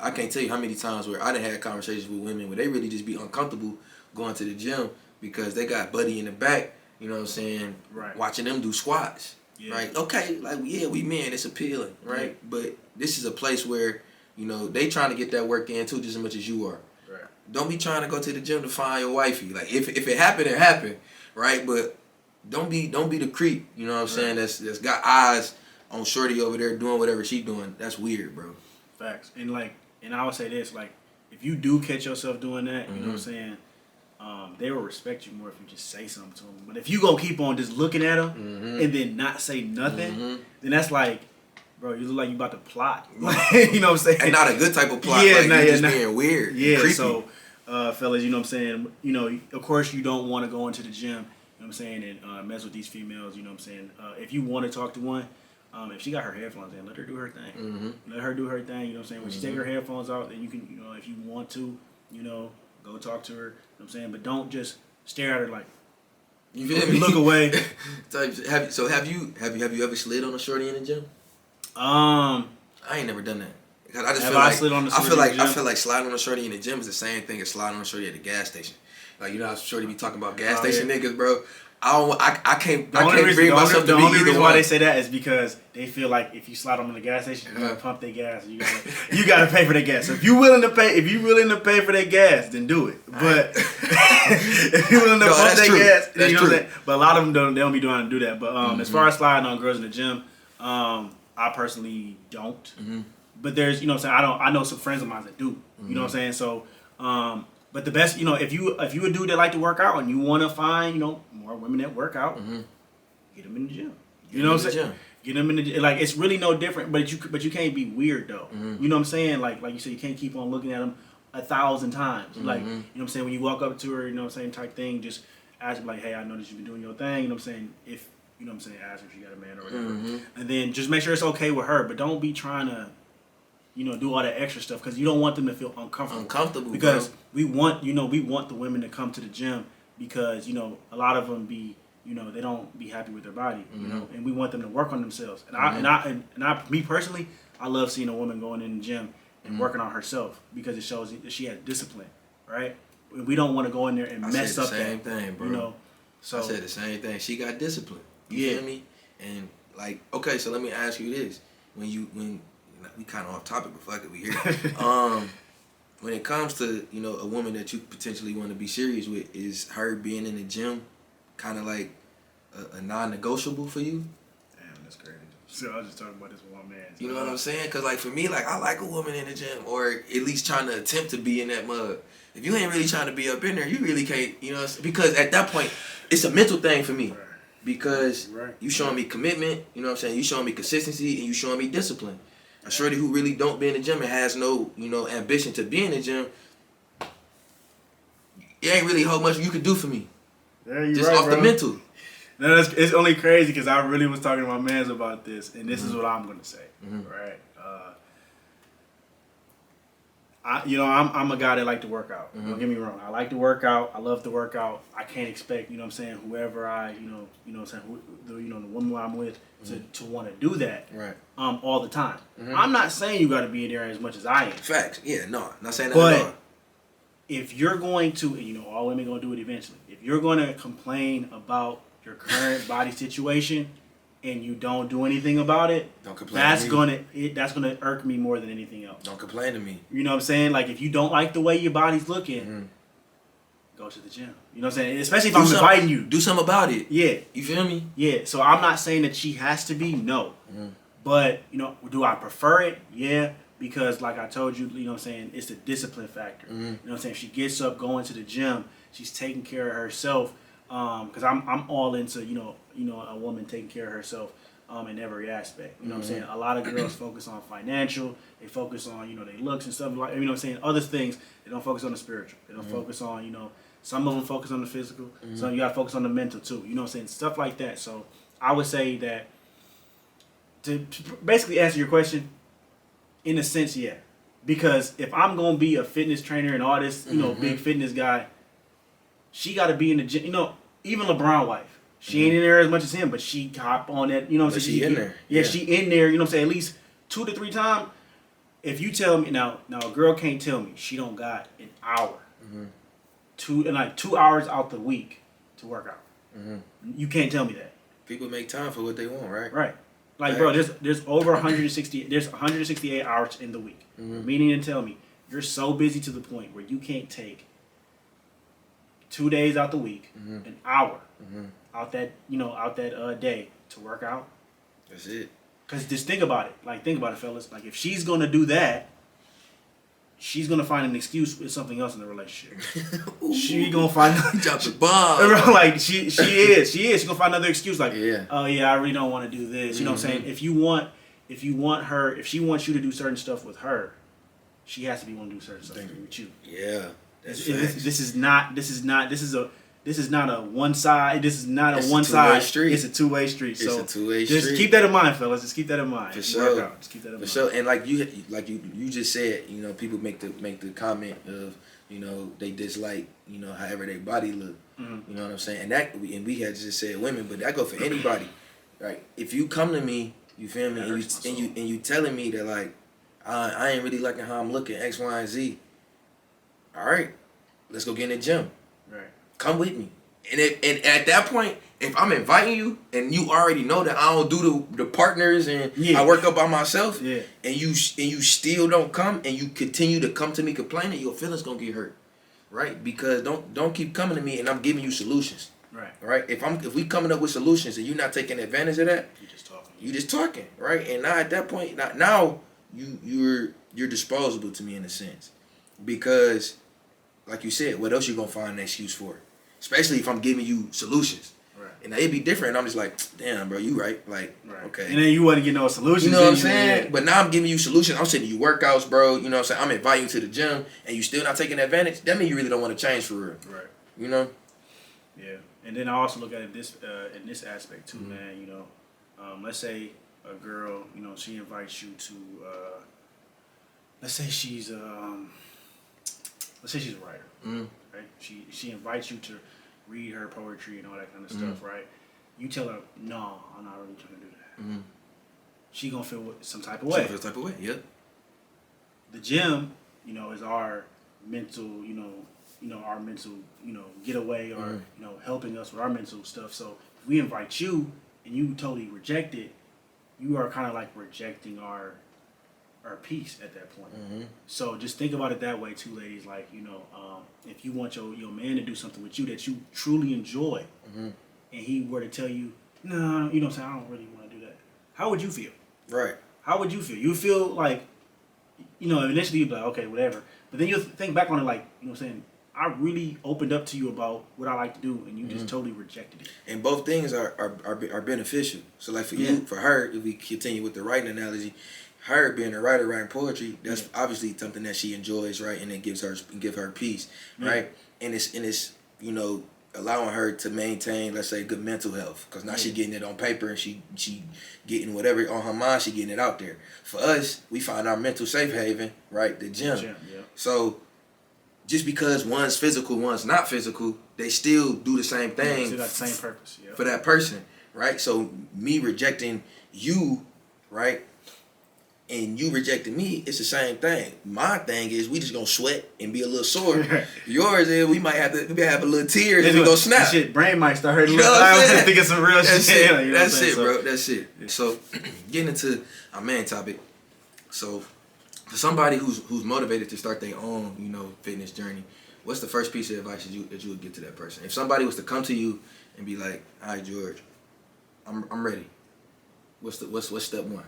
I can't tell you how many times where I done had conversations with women where they really just be uncomfortable going to the gym because they got buddy in the back. You know what I'm saying? Right. Watching them do squats. Yeah. Right. Okay. Like, yeah, we men. It's appealing, right? Yeah. But this is a place where they trying to get that work in too, just as much as you are. Right. Don't be trying to go to the gym to find your wifey. Like, if it happened, it happened, right? But don't be the creep. You know what I'm saying? That's got eyes on shorty over there doing whatever she doing. That's weird, bro. Facts. And I would say this, like, if you do catch yourself doing that, you know what I'm saying? They will respect you more if you just say something to them. But if you gonna keep on just looking at them and then not say nothing, then that's like, bro, you look like you about to plot. You know what I'm saying? And not a good type of plot. Yeah, like, you're just being weird. Yeah, creepy. So, fellas, you know what I'm saying? Of course you don't want to go into the gym, you know what I'm saying, and mess with these females, you know what I'm saying? If you want to talk to one, if she got her headphones in, let her do her thing. Let her do her thing, you know what I'm saying? When she take her headphones out, then you can, if you want to, go talk to her, you know what I'm saying? But don't just stare at her like, you feel me? Look away. Have you ever slid on a shorty in the gym? I ain't never done that. Cause I just feel like sliding on a shorty in the gym is the same thing as sliding on a shorty at the gas station. Like, you know how shorty be talking about gas station niggas, bro. I can't bring myself to be either one. The only reason why they say that is because they feel like if you slide them in the gas station, you gotta pump their gas. You gotta pay for their gas. So if you willing to pay for their gas, then do it. But if you willing to pump their gas, then you know what I'm saying. But a lot of them don't be doing do that. But as far as sliding on girls in the gym, I personally don't. But there's, you know what I'm saying, I know some friends of mine that do. You know what I'm saying? So but the best, if you a dude that like to work out and you want to find, more women that work out, get them in the gym. You know what I'm saying? Get them in the gym. Like, it's really no different, but you can't be weird though. You know what I'm saying? Like you said, you can't keep on looking at them 1,000 times. Like, you know what I'm saying? When you walk up to her, you know what I'm saying, type thing, just ask her like, hey, I noticed you've been doing your thing. You know what I'm saying? you know what I'm saying, ask her if she got a man or whatever. And then just make sure it's okay with her, but don't be trying to, do all that extra stuff because you don't want them to feel uncomfortable. Because bro. we want the women to come to the gym because, a lot of them they don't be happy with their body, and we want them to work on themselves. And me personally, I love seeing a woman going in the gym and working on herself because it shows that she has discipline, right? We don't want to go in there and mess up that. Same thing, bro. So I said the same thing. She got discipline. You feel me? And okay, so let me ask you this: when we kind of off topic, but fuck it, we here. When it comes to a woman that you potentially want to be serious with, is her being in the gym kind of like a non-negotiable for you? Damn, that's crazy. So I was just talking about this one man. You know what I'm saying? Because for me, I like a woman in the gym, or at least trying to attempt to be in that mug. If you ain't really trying to be up in there, you really can't. Because at that point, it's a mental thing for me. Right. Because you showing me commitment. You know what I'm saying? You showing me consistency, and you showing me discipline. A shorty who really don't be in the gym and has no, ambition to be in the gym, it ain't really how much you could do for me. Yeah, you're just right, off bro. the mental. No, it's only crazy because I really was talking to my mans about this, and this is what I'm gonna say, right? I'm a guy that like to work out. Don't get me wrong. I like to work out. I love to work out. I can't expect, whoever I, the woman I'm with to want to do that, right? All the time. I'm not saying you got to be in there as much as I am. Facts. Yeah, no, not saying that at all. But if you're going to, all women gonna do it eventually. If you're going to complain about your current body situation and you don't do anything about it, don't complain. That's gonna irk me more than anything else. Don't complain to me. You know what I'm saying? Like if you don't like the way your body's looking, go to the gym. You know what I'm saying? Especially if I'm inviting you. Do something about it. Yeah. You feel me? Yeah. So I'm not saying that she has to be, no. But, do I prefer it? Yeah. Because like I told you, you know what I'm saying, it's the discipline factor. You know what I'm saying? If she gets up going to the gym, she's taking care of herself. Because I'm all into, a woman taking care of herself in every aspect. You know what I'm saying? A lot of girls focus on financial. They focus on, their looks and stuff like, what I'm saying? Other things, they don't focus on the spiritual. They don't focus on, some of them focus on the physical. Some you got to focus on the mental too. You know what I'm saying? Stuff like that. So I would say that to basically answer your question, in a sense, yeah. Because if I'm going to be a fitness trainer and all this, big fitness guy, she got to be in the gym. Even LeBron's wife, she ain't in there as much as him, but she hop on that. You know what I'm saying? She in there. Yeah, she in there. You know what I'm saying? At least 2 to 3 times. If you tell me now a girl can't tell me she don't got an hour, 2 hours out the week to work out. You can't tell me that. People make time for what they want, right? Right. Like, bro, there's over 160. There's 168 hours in the week. Meaning to tell me you're so busy to the point where you can't take 2 days out the week, an hour out that day to work out. That's it. Cause just think about it. Like think about it, fellas. Like if she's gonna do that, she's gonna find an excuse with something else in the relationship. She gonna find drop the bomb. Like she is. She's gonna find another excuse. Like oh yeah, I really don't want to do this. You know what I'm saying? If you want her, if she wants you to do certain stuff with her, she has to be willing to do certain stuff with you. Yeah. This is not a one side. This is not a one side street. It's a two-way street. It's a two-way street. Just keep that in mind, fellas. Just keep that in mind. For sure. Just keep that in mind. For sure. And like you just said, people make the comment of, they dislike, however their body look. You know what I'm saying? And we had just said women, but that go for anybody. Right? If you come to me, you feel me, and you telling me that like I ain't really liking how I'm looking, X, Y, and Z. All right, let's go get in the gym. Right. Come with me. And at that point, if I'm inviting you and you already know that I don't do the partners and I work up by myself, and you still don't come and you continue to come to me complaining, your feelings gonna get hurt, right? Because don't keep coming to me and I'm giving you solutions, right? If we coming up with solutions and you're not taking advantage of that, you just talking, right? And now at that point, now you're disposable to me in a sense, because like you said, what else you gonna find an excuse for? Especially if I'm giving you solutions. Right. And it'd be different. I'm just like, damn, bro, you right. Like, okay. And then you want to get no solutions. You know what I'm saying? But now I'm giving you solutions. I'm sending you workouts, bro. You know what I'm saying? I'm inviting you to the gym and you still not taking advantage. That means you really don't want to change for real. Right. You know? Yeah. And then I also look at it this in this aspect too, man. You know, let's say a girl, you know, she invites you to, let's say she's a writer, right? She invites you to read her poetry and all that kind of stuff, right? You tell her, no, I'm not really trying to do that. She gonna feel some type of way. She feel some type of way, yep. The gym, you know, is our mental, our mental, getaway, or helping us with our mental stuff. So if we invite you and you totally reject it, you are kind of like rejecting our peace at that point. So just think about it that way too, ladies. Like, if you want your man to do something with you that you truly enjoy, and he were to tell you, no, you know what I'm saying, I don't really want to do that, how would you feel? Right. How would you feel? You would feel like, initially you'd be like, okay, whatever. But then you'll think back on it like, you know what I'm saying, I really opened up to you about what I like to do, and you just totally rejected it. And both things are beneficial. So like for you, for her, if we continue with the writing analogy, her being a writer, writing poetry, that's obviously something that she enjoys, right? And it give her peace, right? And it's allowing her to maintain, let's say, good mental health, because now she getting it on paper, and she getting whatever on her mind, she getting it out there. For us, we find our mental safe haven, right? The gym. So just because one's physical, one's not physical, they still do the same thing. Still got the same purpose. For that person, right? So me rejecting you, right? And you rejecting me, it's the same thing. My thing is we just gonna sweat and be a little sore. Yours is we might have a little tears and we gonna snap. Shit, brain might start hurting. I think it's some real shit. That's it, bro. That's it. So getting into our main topic. So for somebody who's motivated to start their own, fitness journey, what's the first piece of advice that you would give to that person? If somebody was to come to you and be like, "All right, George, I'm ready." What's step one?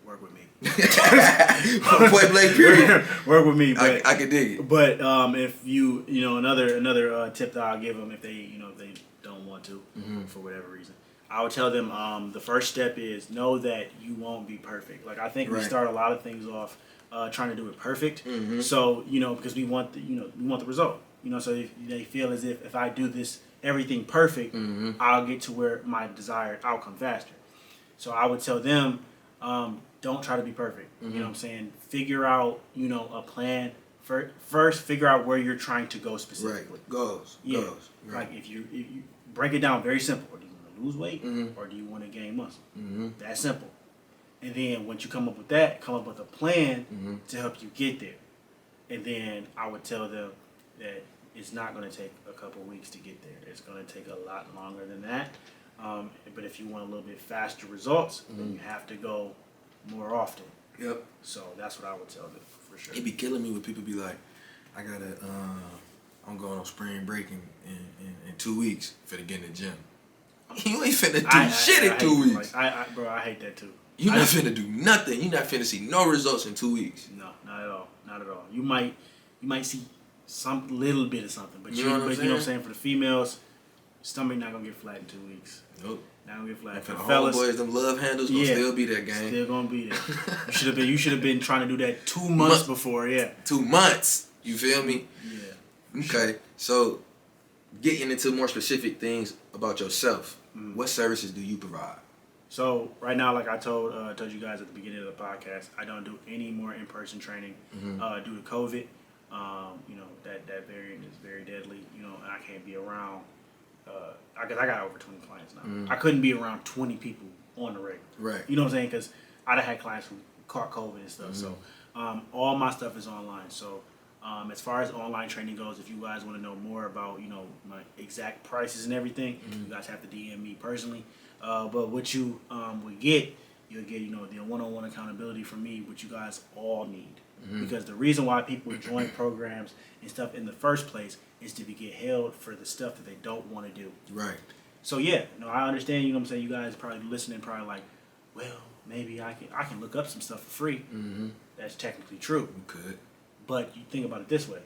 Work with me. Point blank, period. Work with me. But, I can dig it. But if you, another tip that I'll give them if they don't want to, for whatever reason, I would tell them the first step is know that you won't be perfect. Like I think we start a lot of things off trying to do it perfect. So because we want the result. So if they feel as if I do this everything perfect, I'll get to where my desired outcome faster. So I would tell them. Don't try to be perfect. You know what I'm saying? Figure out, a plan. First, figure out where you're trying to go specifically. Right. Goals. Yeah. Goals. Right. Like if you break it down very simple. Or do you want to lose weight or do you want to gain muscle? That's simple. And then once you come up with that, come up with a plan to help you get there. And then I would tell them that it's not going to take a couple weeks to get there. It's going to take a lot longer than that. But if you want a little bit faster results, then you have to go more often. Yep. So that's what I would tell them for sure. It be killing me when people be like, I'm going on spring break in 2 weeks for to get in the gym. You ain't finna do shit in 2 weeks. Bro, I hate that too. You not finna do nothing. You not finna see no results in 2 weeks. No, not at all. Not at all. You might see some little bit of something, but you know what I'm saying? For the females, stomach not gonna get flat in 2 weeks. Nope. Not gonna get flat. And for the fellas, homeboys, them love handles gonna still be there, gang. Still gonna be there. You should have been trying to do that 2 months before. Yeah. 2 months. You feel me? Yeah. Okay. So, getting into more specific things about yourself. What services do you provide? So right now, like I told you guys at the beginning of the podcast, I don't do any more in-person training due to COVID. That variant is very deadly. And I can't be around. I got over 20 clients now. I couldn't be around 20 people on the regular. Right. You know what I'm saying? Because I'd have had clients who caught COVID and stuff. So all my stuff is online. So as far as online training goes, if you guys want to know more about my exact prices and everything, you guys have to DM me personally. But what you would get, you'll get the one-on-one accountability from me, which you guys all need. Because the reason why people join programs and stuff in the first place is to get held for the stuff that they don't want to do. Right. So yeah, I understand. You know what I'm saying? You guys probably listening, probably like, well, maybe I can look up some stuff for free. That's technically true. You could. But you think about it this way: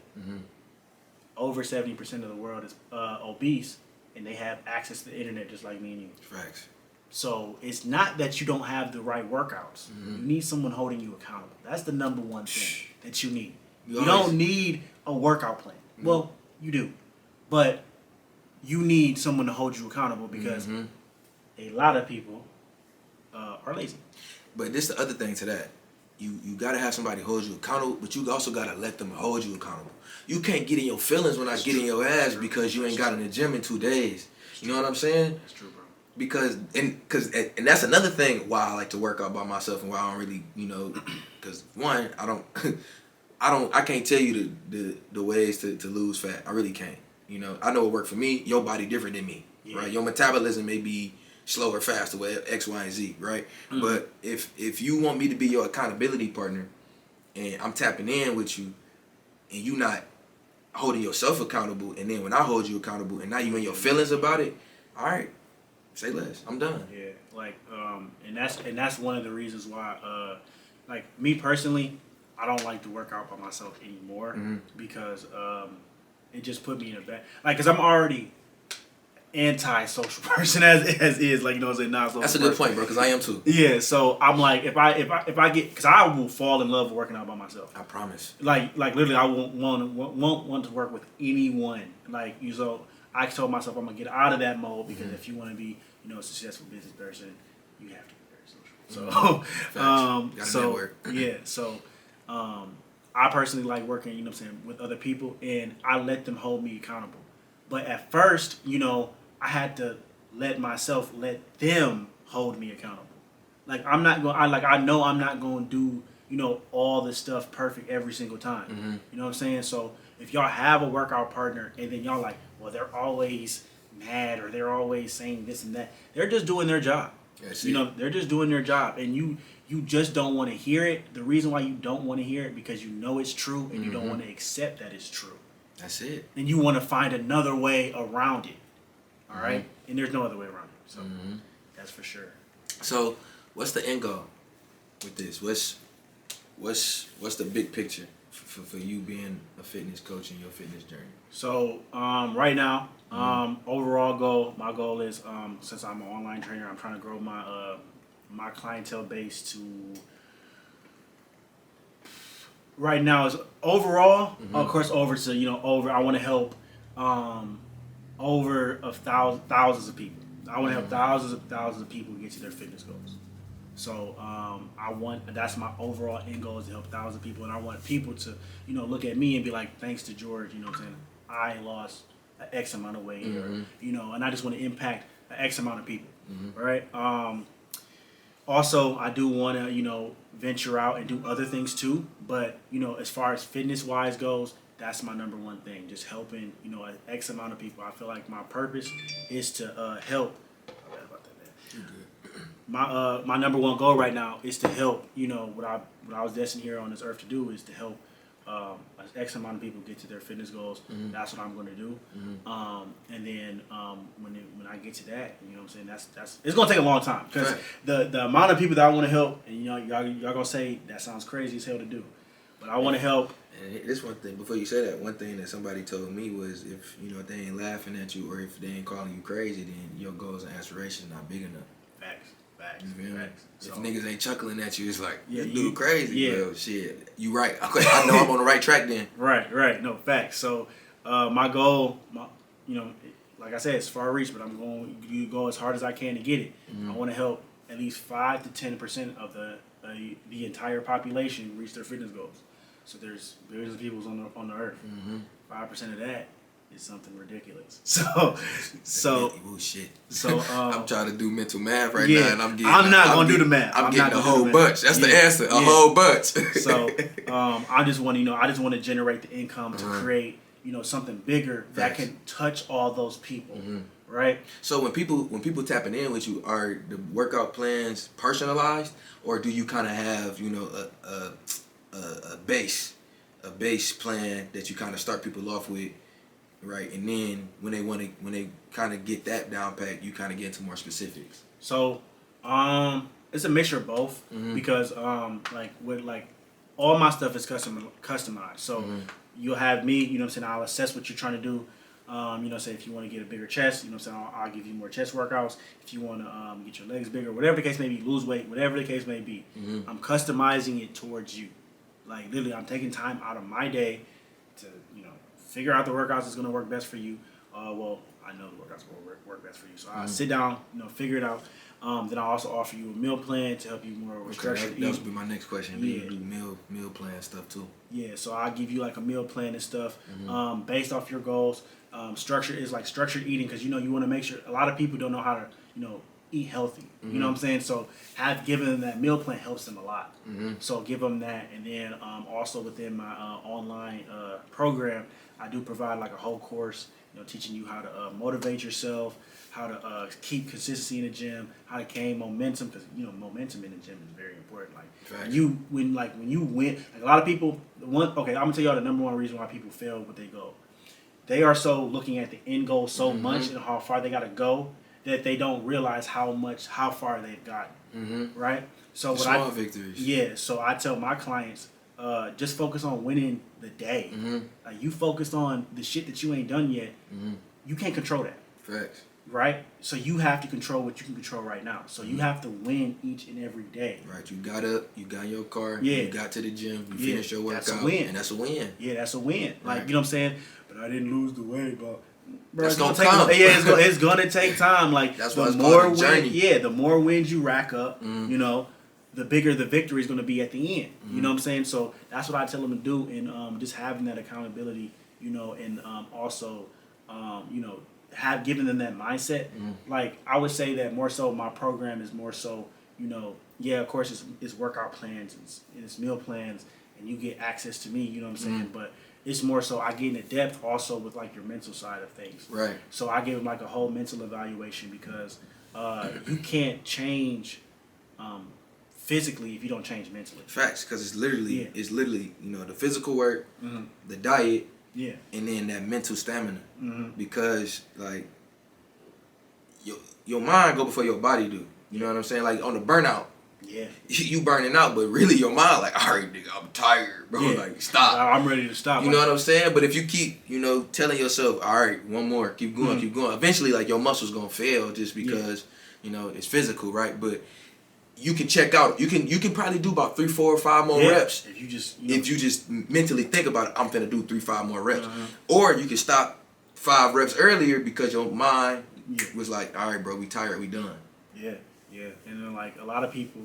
over 70% of the world is obese, and they have access to the internet just like me and you. Facts. So it's not that you don't have the right workouts. You need someone holding you accountable. That's the number one thing that you need. You don't need a workout plan. Well, you do, but you need someone to hold you accountable because a lot of people are lazy. But this the other thing to that. You gotta have somebody hold you accountable, but you also gotta let them hold you accountable. You can't get in your feelings when I get in your ass because you ain't got in the gym in 2 days. You know what I'm saying? That's true, bro. Because that's another thing why I like to work out by myself and why I don't really, because one, I can't tell you the ways to lose fat. I really can't. I know what worked for me. Your body different than me, right? Your metabolism may be slower, faster, with X, Y, and Z, right? But if you want me to be your accountability partner, and I'm tapping in with you, and you not holding yourself accountable, and then when I hold you accountable, and now you in your feelings about it, all right, say less. I'm done. Yeah, and that's one of the reasons why, me personally, I don't like to work out by myself anymore because it just put me in a bad because I'm already anti-social person as is, like, as a non-social. That's a good point, bro, because I am too. Yeah, so I'm like, if I get, because I will fall in love with working out by myself. I promise. Like literally, I won't want to work with anyone. So I told myself I'm gonna get out of that mode because if you want to be, a successful business person, you have to be very social. So, I personally like working, with other people, and I let them hold me accountable. But at first, I had to let them hold me accountable. I'm not going. I know I'm not going to do all this stuff perfect every single time. You know what I'm saying? So if y'all have a workout partner and then y'all like, well, they're always mad or they're always saying this and that, they're just doing their job. They're just doing their job, and you just don't want to hear it. The reason why you don't want to hear it because it's true and you don't want to accept that it's true. That's it. And you want to find another way around it. All right? And there's no other way around it. So that's for sure. So what's the end goal with this? What's the big picture for you being a fitness coach in your fitness journey? So right now, my goal is since I'm an online trainer, I'm trying to grow my clientele base to. Right now is overall, of course, I want to help over thousands of people. I want to help thousands of people get to their fitness goals. So that's my overall end goal is to help thousands of people, and I want people to look at me and be like, thanks to George, what I'm saying, I lost an X amount of weight, or and I just want to impact an X amount of people, right? Also, I do want to venture out and do other things too, but as far as fitness wise goes, that's my number one thing, just helping an X amount of people. I feel like my purpose is to help. My number one goal right now is to help. What I was destined here on this earth to do is to help an X amount of people get to their fitness goals. That's what I'm going to do. And then when I get to that, what I'm saying, that's it's going to take a long time because the amount of people that I want to help, and y'all gonna say that sounds crazy as hell to do, but I want to help. And this one thing, before you say that, one thing that somebody told me was if they ain't laughing at you or if they ain't calling you crazy, then your goals and aspirations not big enough. Facts. If niggas ain't chuckling at you, it's like, this dude crazy. Yeah. Well, shit, you right. Okay, I know I'm on the right track then. Right. No, facts. So my goal, like I said, it's far reach, but I'm going to go as hard as I can to get it. I want to help at least 5 to 10% of the entire population reach their fitness goals. So there's billions of people on the earth. 5% of that is something ridiculous. So shit. So I'm trying to do mental math right now, and I'm not gonna do the math. I'm getting a whole bunch. That's the answer. A whole bunch. So I just want to generate the income to create something bigger that can touch all those people. Right. So when people tapping in with you, are the workout plans personalized, or do you kind of have a base plan that you kind of start people off with, right? And then when they kind of get that down pat, you kind of get into more specifics. So it's a mixture of both because all my stuff is customized. So you'll have me, I'll assess what you're trying to do. Say if you want to get a bigger chest, I'll give you more chest workouts. If you want to get your legs bigger, whatever the case may be, lose weight, whatever the case may be, I'm customizing it towards you. Like literally, I'm taking time out of my day to figure out the workouts that's going to work best for you. I know the workouts will work best for you. So I sit down, figure it out. Then I also offer you a meal plan to help you more structured. That would be my next question. Do you do meal plan stuff too? Yeah, so I give you like a meal plan and stuff based off your goals. Structure is like structured eating because you want to make sure a lot of people don't know how to eat healthy. You know what I'm saying? So giving them that meal plan helps them a lot. So give them that, and then also within my online program, I do provide like a whole course, teaching you how to motivate yourself, how to keep consistency in the gym, how to gain momentum, because momentum in the gym is very important. Like when you win, like a lot of people. I'm gonna tell y'all the number one reason why people fail with their goal. They are so looking at the end goal so much and how far they gotta go that they don't realize how far they've gotten. Right? So small victories. Yeah. So I tell my clients, just focus on winning the day. Like you focus on the shit that you ain't done yet. You can't control that. Facts. Right? So you have to control what you can control right now. So you have to win each and every day. Right. You got up, you got in your car, you got to the gym, you finished your workout. That's a win. And that's a win. Yeah, that's a win. Like, you know what I'm saying? But I didn't lose the weight, but that's gonna come. It's gonna take time. Like that's the more wins, the more wins you rack up, the bigger the victory is gonna be at the end. You know what I'm saying? So that's what I tell them to do, and just having that accountability, and also, giving them that mindset. Like I would say that more so my program is more so, of course it's workout plans and it's meal plans and you get access to me, you know what I'm saying? But it's more so I get into depth also with like your mental side of things. Right. So I give them like a whole mental evaluation because you can't change physically if you don't change mentally. Facts, because it's literally the physical work, the diet, and then that mental stamina. Because like your mind go before your body do. You know what I'm saying? Like on the burnout. Yeah. You burning out, but really your mind like, all right, nigga, I'm tired, bro. Yeah. Like, stop. I'm ready to stop. You know what I'm saying? But if you keep, telling yourself, all right, one more, keep going, keep going. Eventually, like your muscles gonna fail just because, it's physical, right? But you can check out. You can probably do about 3, 4, or 5 more reps. If you just if you just mentally think about it, I'm finna do 3, 5 more reps. Or you can stop 5 reps earlier because your mind was like, all right, bro, we tired, we done. Yeah. And then like a lot of people,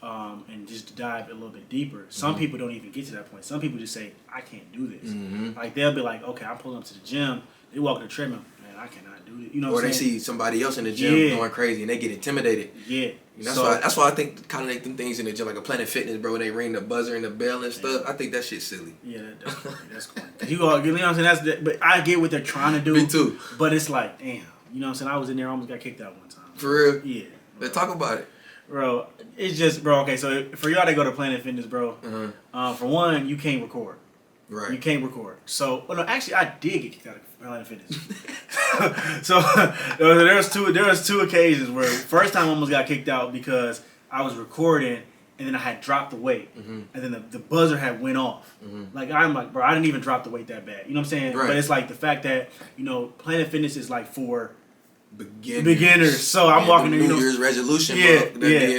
and just to dive a little bit deeper, some people don't even get to that point. Some people just say, I can't do this. Like they'll be like, okay, I'm pulling up to the gym. They walk to the treadmill. Man, I cannot do this. You know what I'm saying? Or they see somebody else in the gym going crazy and they get intimidated. Yeah. That's why I think kind of like them things in the gym, like a Planet Fitness, bro, when they ring the buzzer and the bell and stuff. I think that shit's silly. Yeah, that's cool. You know what I'm saying? But I get what they're trying to do. Me too. But it's like, damn. You know what I'm saying? I was in there, almost got kicked out one time. For real? Yeah. Let's talk about it. Bro, it's just, bro, okay, so for y'all that go to Planet Fitness, bro, for one, you can't record. Right. You can't record. So, well, no, actually, I did get kicked out of Planet Fitness. So, there was two occasions where first time I almost got kicked out because I was recording and then I had dropped the weight. And then the buzzer had went off. Like, I'm like, bro, I didn't even drop the weight that bad. You know what I'm saying? Right. But it's like the fact that, Planet Fitness is like for beginners. So I'm walking there, New Year's resolution.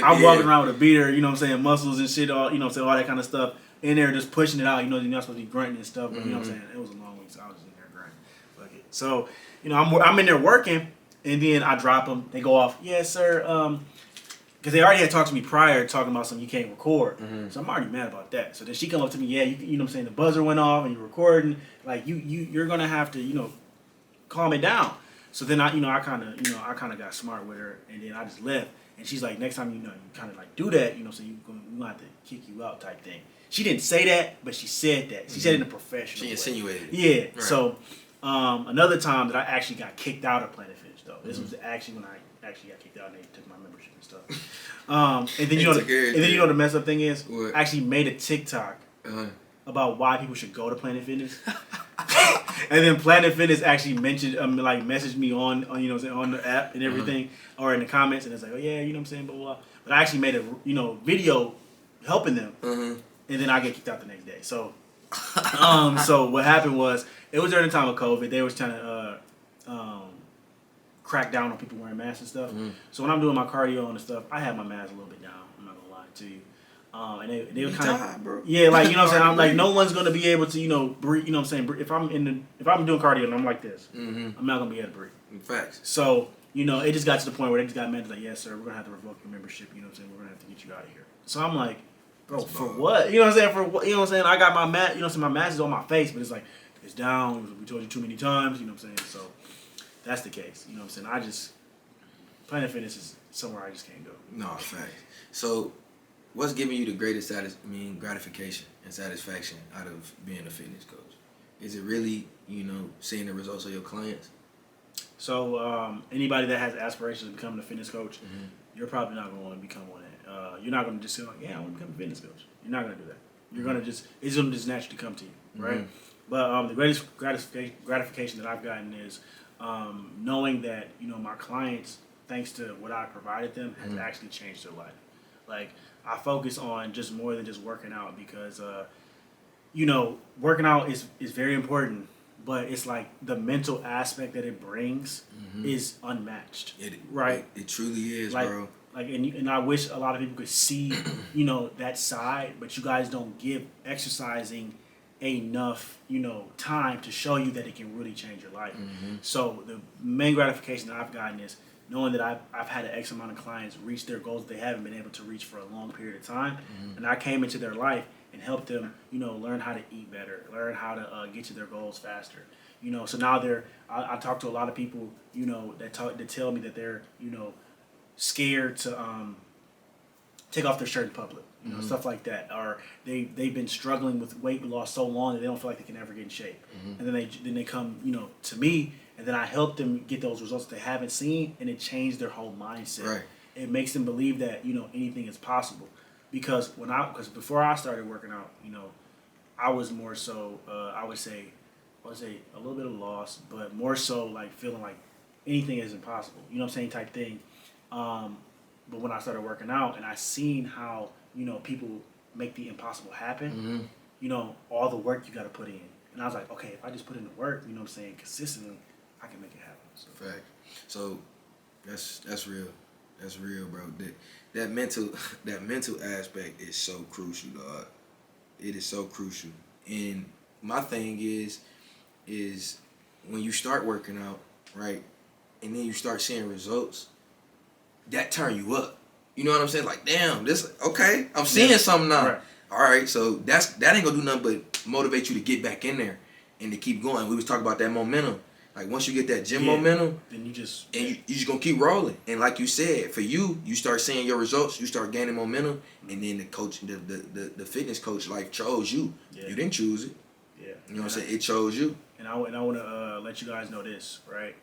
I'm walking around with a beater, you know what I'm saying, muscles and shit, all all that kind of stuff. In there just pushing it out, you're not supposed to be grunting and stuff, but you know what I'm saying? It was a long week, so I was in there grunting. Fuck it. So, I'm in there working, and then I drop them. They go off, yes, sir. Because they already had talked to me prior, talking about something you can't record. So I'm already mad about that. So then she come up to me, you know what I'm saying, the buzzer went off and you're recording. Like, you're going to have to, calm it down. So then I kind of got smart with her, and then I just left. And she's like, next time you kind of like do that, so we're gonna have to kick you out type thing. She didn't say that, but she said that. She said it in a professional way. She insinuated. Yeah. Right. So another time that I actually got kicked out of Planet Fitness though. This was actually when I actually got kicked out and they took my membership and stuff. And then the messed up thing is, what? I actually made a TikTok about why people should go to Planet Fitness. And then Planet Fitness actually mentioned, messaged me on the app and everything, or in the comments, and it's like, oh yeah, you know what I'm saying, blah, blah, blah. But I actually made a, video helping them, and then I get kicked out the next day. So, so what happened was, it was during the time of COVID. They was trying to crack down on people wearing masks and stuff. So when I'm doing my cardio and stuff, I have my mask a little bit down. I'm not gonna lie to you. And they were kind of, bro. yeah, like, you know what I'm saying? I'm like, no one's going to be able to, you know, breathe, you know what I'm saying? If I'm doing cardio and I'm like this, I'm not going to be able to breathe. Facts. So, you know, it just got to the point where they just got mad, like, yes, sir, we're going to have to revoke your membership, you know what I'm saying? We're going to have to get you out of here. So I'm like, bro, for what? You know what I'm saying? For what? You know what I'm saying? I got my mat, you know what I'm saying? My mask is on my face, but it's like, it's down. We told you too many times, you know what I'm saying? So that's the case. You know what I'm saying? Planet Fitness is somewhere I just can't go. No, facts. So, what's giving you the greatest gratification and satisfaction out of being a fitness coach? Is it really, you know, seeing the results of your clients? So, anybody that has aspirations of becoming a fitness coach, you're probably not going to want to become one. You're not going to just say, like, yeah, I want to become a fitness coach. You're not going to do that. You're going to it's going to just naturally come to you, right? But the greatest gratification that I've gotten is knowing that, you know, my clients, thanks to what I provided them, has actually changed their life. Like, I focus on just more than just working out because, you know, working out is very important, but it's like the mental aspect that it brings is unmatched, right? It truly is, like, bro. Like, and I wish a lot of people could see, you know, that side, but you guys don't give exercising enough, you know, time to show you that it can really change your life. So the main gratification that I've gotten is knowing that I've had an X amount of clients reach their goals that they haven't been able to reach for a long period of time, and I came into their life and helped them, you know, learn how to eat better, learn how to get to their goals faster. You know, so now I talk to a lot of people, you know, that tell me that they're, you know, scared to take off their shirt in public, you know, stuff like that, or they've been struggling with weight loss so long that they don't feel like they can ever get in shape, and then they come, you know, to me, and then I help them get those results they haven't seen, and it changed their whole mindset. Right. It makes them believe that, you know, anything is possible, because before I started working out, you know, I was more so I would say a little bit of loss, but more so like feeling like anything is impossible, you know what I'm saying, type thing. But when I started working out and I seen how, you know, people make the impossible happen, you know, all the work you got to put in. And I was like, okay, if I just put in the work, you know what I'm saying, consistently, I can make it happen. So. Fact. So that's real. That's real, bro. That mental aspect is so crucial, dog. It is so crucial. And my thing is when you start working out, right, and then you start seeing results, that turn you up. You know what I'm saying? Like, damn, okay, I'm seeing something now. Right. All right, so that ain't gonna do nothing but motivate you to get back in there and to keep going. We was talking about that momentum. Like, once you get that gym momentum, then you just gonna keep rolling. And like you said, for you start seeing your results, you start gaining momentum, and then the fitness coach life chose you. Yeah. You didn't choose it. Yeah. You know what I'm saying? It chose you. And I want to let you guys know this, right?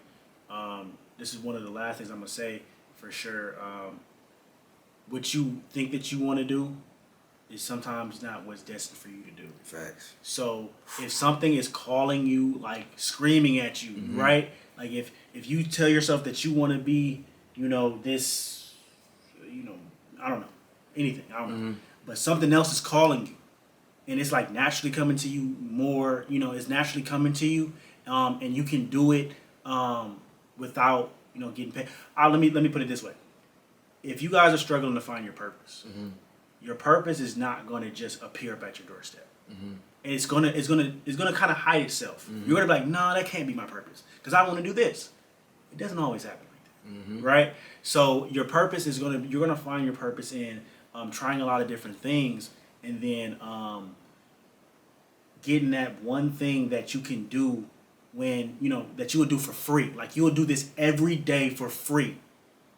This is one of the last things I'm gonna say for sure. What you think that you want to do is sometimes not what's destined for you to do. Facts. So if something is calling you, like screaming at you, right? Like if you tell yourself that you want to be, you know, this, you know, I don't know, anything, I don't know, but something else is calling you, and it's like naturally coming to you more, you know, it's naturally coming to you, and you can do it without, you know, getting paid. Let me put it this way. If you guys are struggling to find your purpose, your purpose is not going to just appear up at your doorstep. And it's gonna kind of hide itself. You're gonna be like, no, that can't be my purpose because I want to do this. It doesn't always happen like that, right? So your purpose you're gonna find your purpose in trying a lot of different things, and then getting that one thing that you can do when, you know, that you would do for free. Like, you will do this every day for free.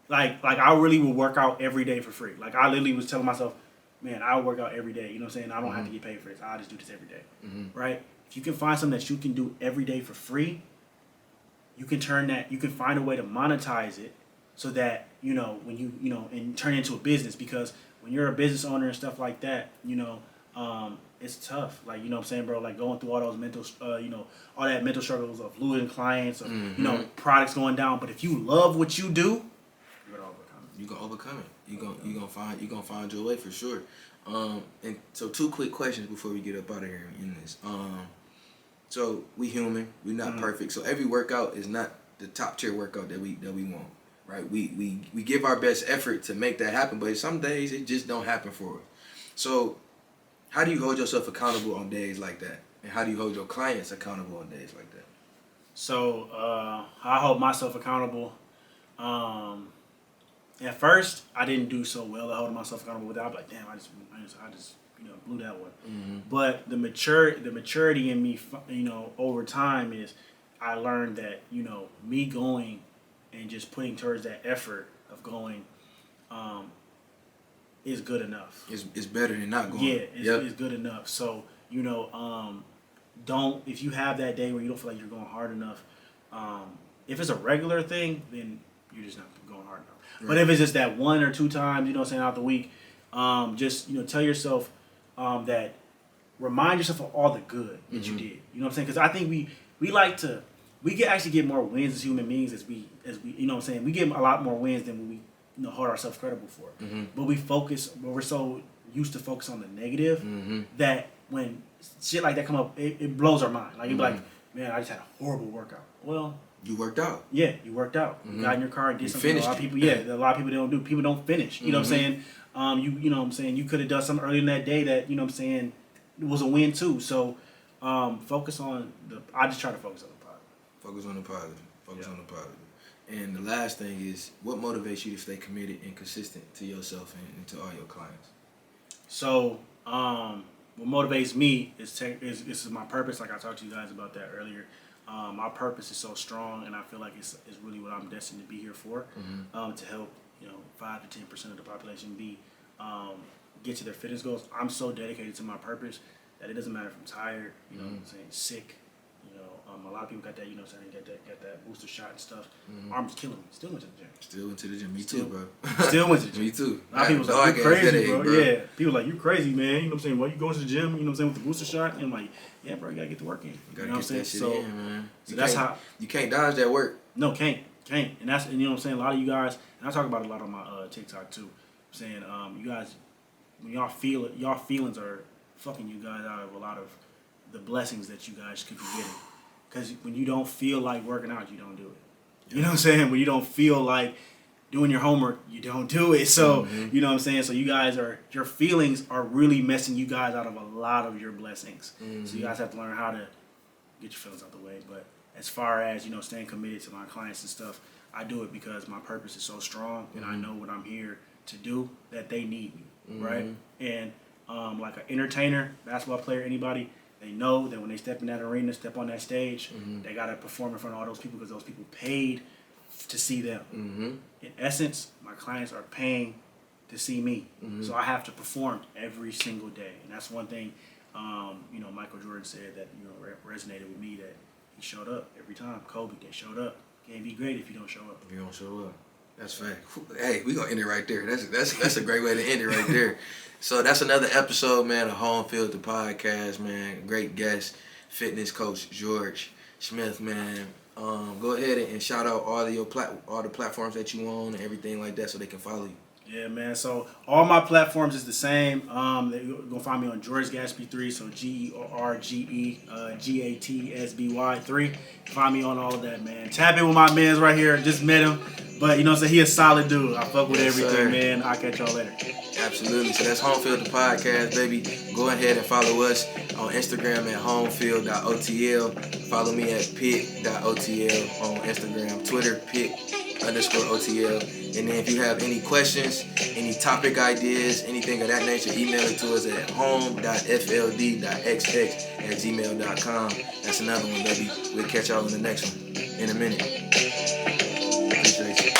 Like I really will work out every day for free. Like, I literally was telling myself, man, I'll work out every day. You know what I'm saying? I don't have to get paid for this. I'll just do this every day. Right? If you can find something that you can do every day for free, you can find a way to monetize it so that, you know, when you know, and turn it into a business. Because when you're a business owner and stuff like that, you know, it's tough. Like, you know what I'm saying, bro? Like, going through all those mental, you know, all that mental struggles of losing clients, of, you know, products going down. But if you love what you do, you're gonna overcome it. You're gonna find your way for sure. And so 2 quick questions before we get up out of here in this. So we human, we're not perfect. So every workout is not the top tier workout that we want, right? We give our best effort to make that happen, but some days it just don't happen for us. So, how do you hold yourself accountable on days like that? And how do you hold your clients accountable on days like that? So I hold myself accountable. At first, I didn't do so well at holding myself accountable with that. I was like, damn, I just blew that one. Mm-hmm. But the maturity in me, over time is I learned that me going and just putting towards that effort of going is good enough. It's better than not going. Yeah, it's good enough. So don't, if you have that day where you don't feel like you're going hard enough, if it's a regular thing, then you're just not going hard enough. Right. But if it's just that 1 or 2 times, out the week, just tell yourself that, remind yourself of all the good that you did. You know what I'm saying? Because I think we actually get more wins as human beings as we we get a lot more wins than we hold ourselves credible for. Mm-hmm. But we're so used to focus on the negative that when shit like that come up, it blows our mind. Like, you'd be like, man, I just had a horrible workout. Well, you worked out. Yeah, you worked out. You got in your car and did something. A lot of people, a lot of people don't do. People don't finish. You know what I'm saying? You know what I'm saying? You could have done something earlier in that day that, it was a win too. So, focus on I just try to focus on the positive. Focus on the positive. On the positive. And the last thing is, what motivates you to stay committed and consistent to yourself and to all your clients? So, what motivates me is my purpose. Like I talked to you guys about that earlier. My purpose is so strong, and I feel like it's really what I'm destined to be here for. To help 5 to 10% of the population get to their fitness goals. I'm so dedicated to my purpose that it doesn't matter if I'm tired, sick. A lot of people got that, got that booster shot and stuff. Arms killing me. Still went to the gym. Still went to the gym. Me too, bro. Still went to the gym. Me too. A lot of people like, you crazy, bro. Yeah. People like, you crazy, man. You know what I'm saying? Why you going to the gym? With the booster shot? And I'm like, yeah, bro, you gotta get the work in. You gotta get that shit in, man. So that's how you can't dodge that work. No, can't. And that's, and you know what I'm saying? A lot of you guys, and I talk about it a lot on my TikTok too. I'm saying, you guys, when y'all feel it, y'all feelings are fucking you guys out of a lot of the blessings that you guys could be getting. Because when you don't feel like working out, you don't do it. You know what I'm saying? When you don't feel like doing your homework, you don't do it. So, you know what I'm saying? So you guys your feelings are really messing you guys out of a lot of your blessings. So you guys have to learn how to get your feelings out the way. But as far as, staying committed to my clients and stuff, I do it because my purpose is so strong and I know what I'm here to do, that they need me, right? And like an entertainer, basketball player, anybody, they know that when they step in that arena, step on that stage, they got to perform in front of all those people because those people paid to see them. In essence, my clients are paying to see me. So I have to perform every single day. And that's one thing, Michael Jordan said that, resonated with me, that he showed up every time. Kobe, they showed up. Can't be great if you don't show up. If you don't show up. That's fact. Hey, we're going to end it right there. That's a great way to end it right there. So that's another episode, man, of HomeFLD, the podcast, man. Great guest, fitness coach George Smith, man. Go ahead and shout out all the platforms that you own and everything like that so they can follow you. Yeah, man. So all my platforms is the same. You're gonna find me on George Gatsby 3. So GeorgeGatsby 3. Find me on all of that, man. Tap in with my man's right here. Just met him, but he a solid dude. I fuck with everything, man. I'll catch y'all later. Absolutely. So that's HomeFLD, the podcast, baby. Go ahead and follow us on Instagram at homefld.otl. Follow me at pit.otl on Instagram, Twitter, pit_otl. And then if you have any questions, any topic ideas, anything of that nature, email it to us at home.fld.xx@gmail.com. That's another one, baby. We'll catch y'all in the next one in a minute. Appreciate you.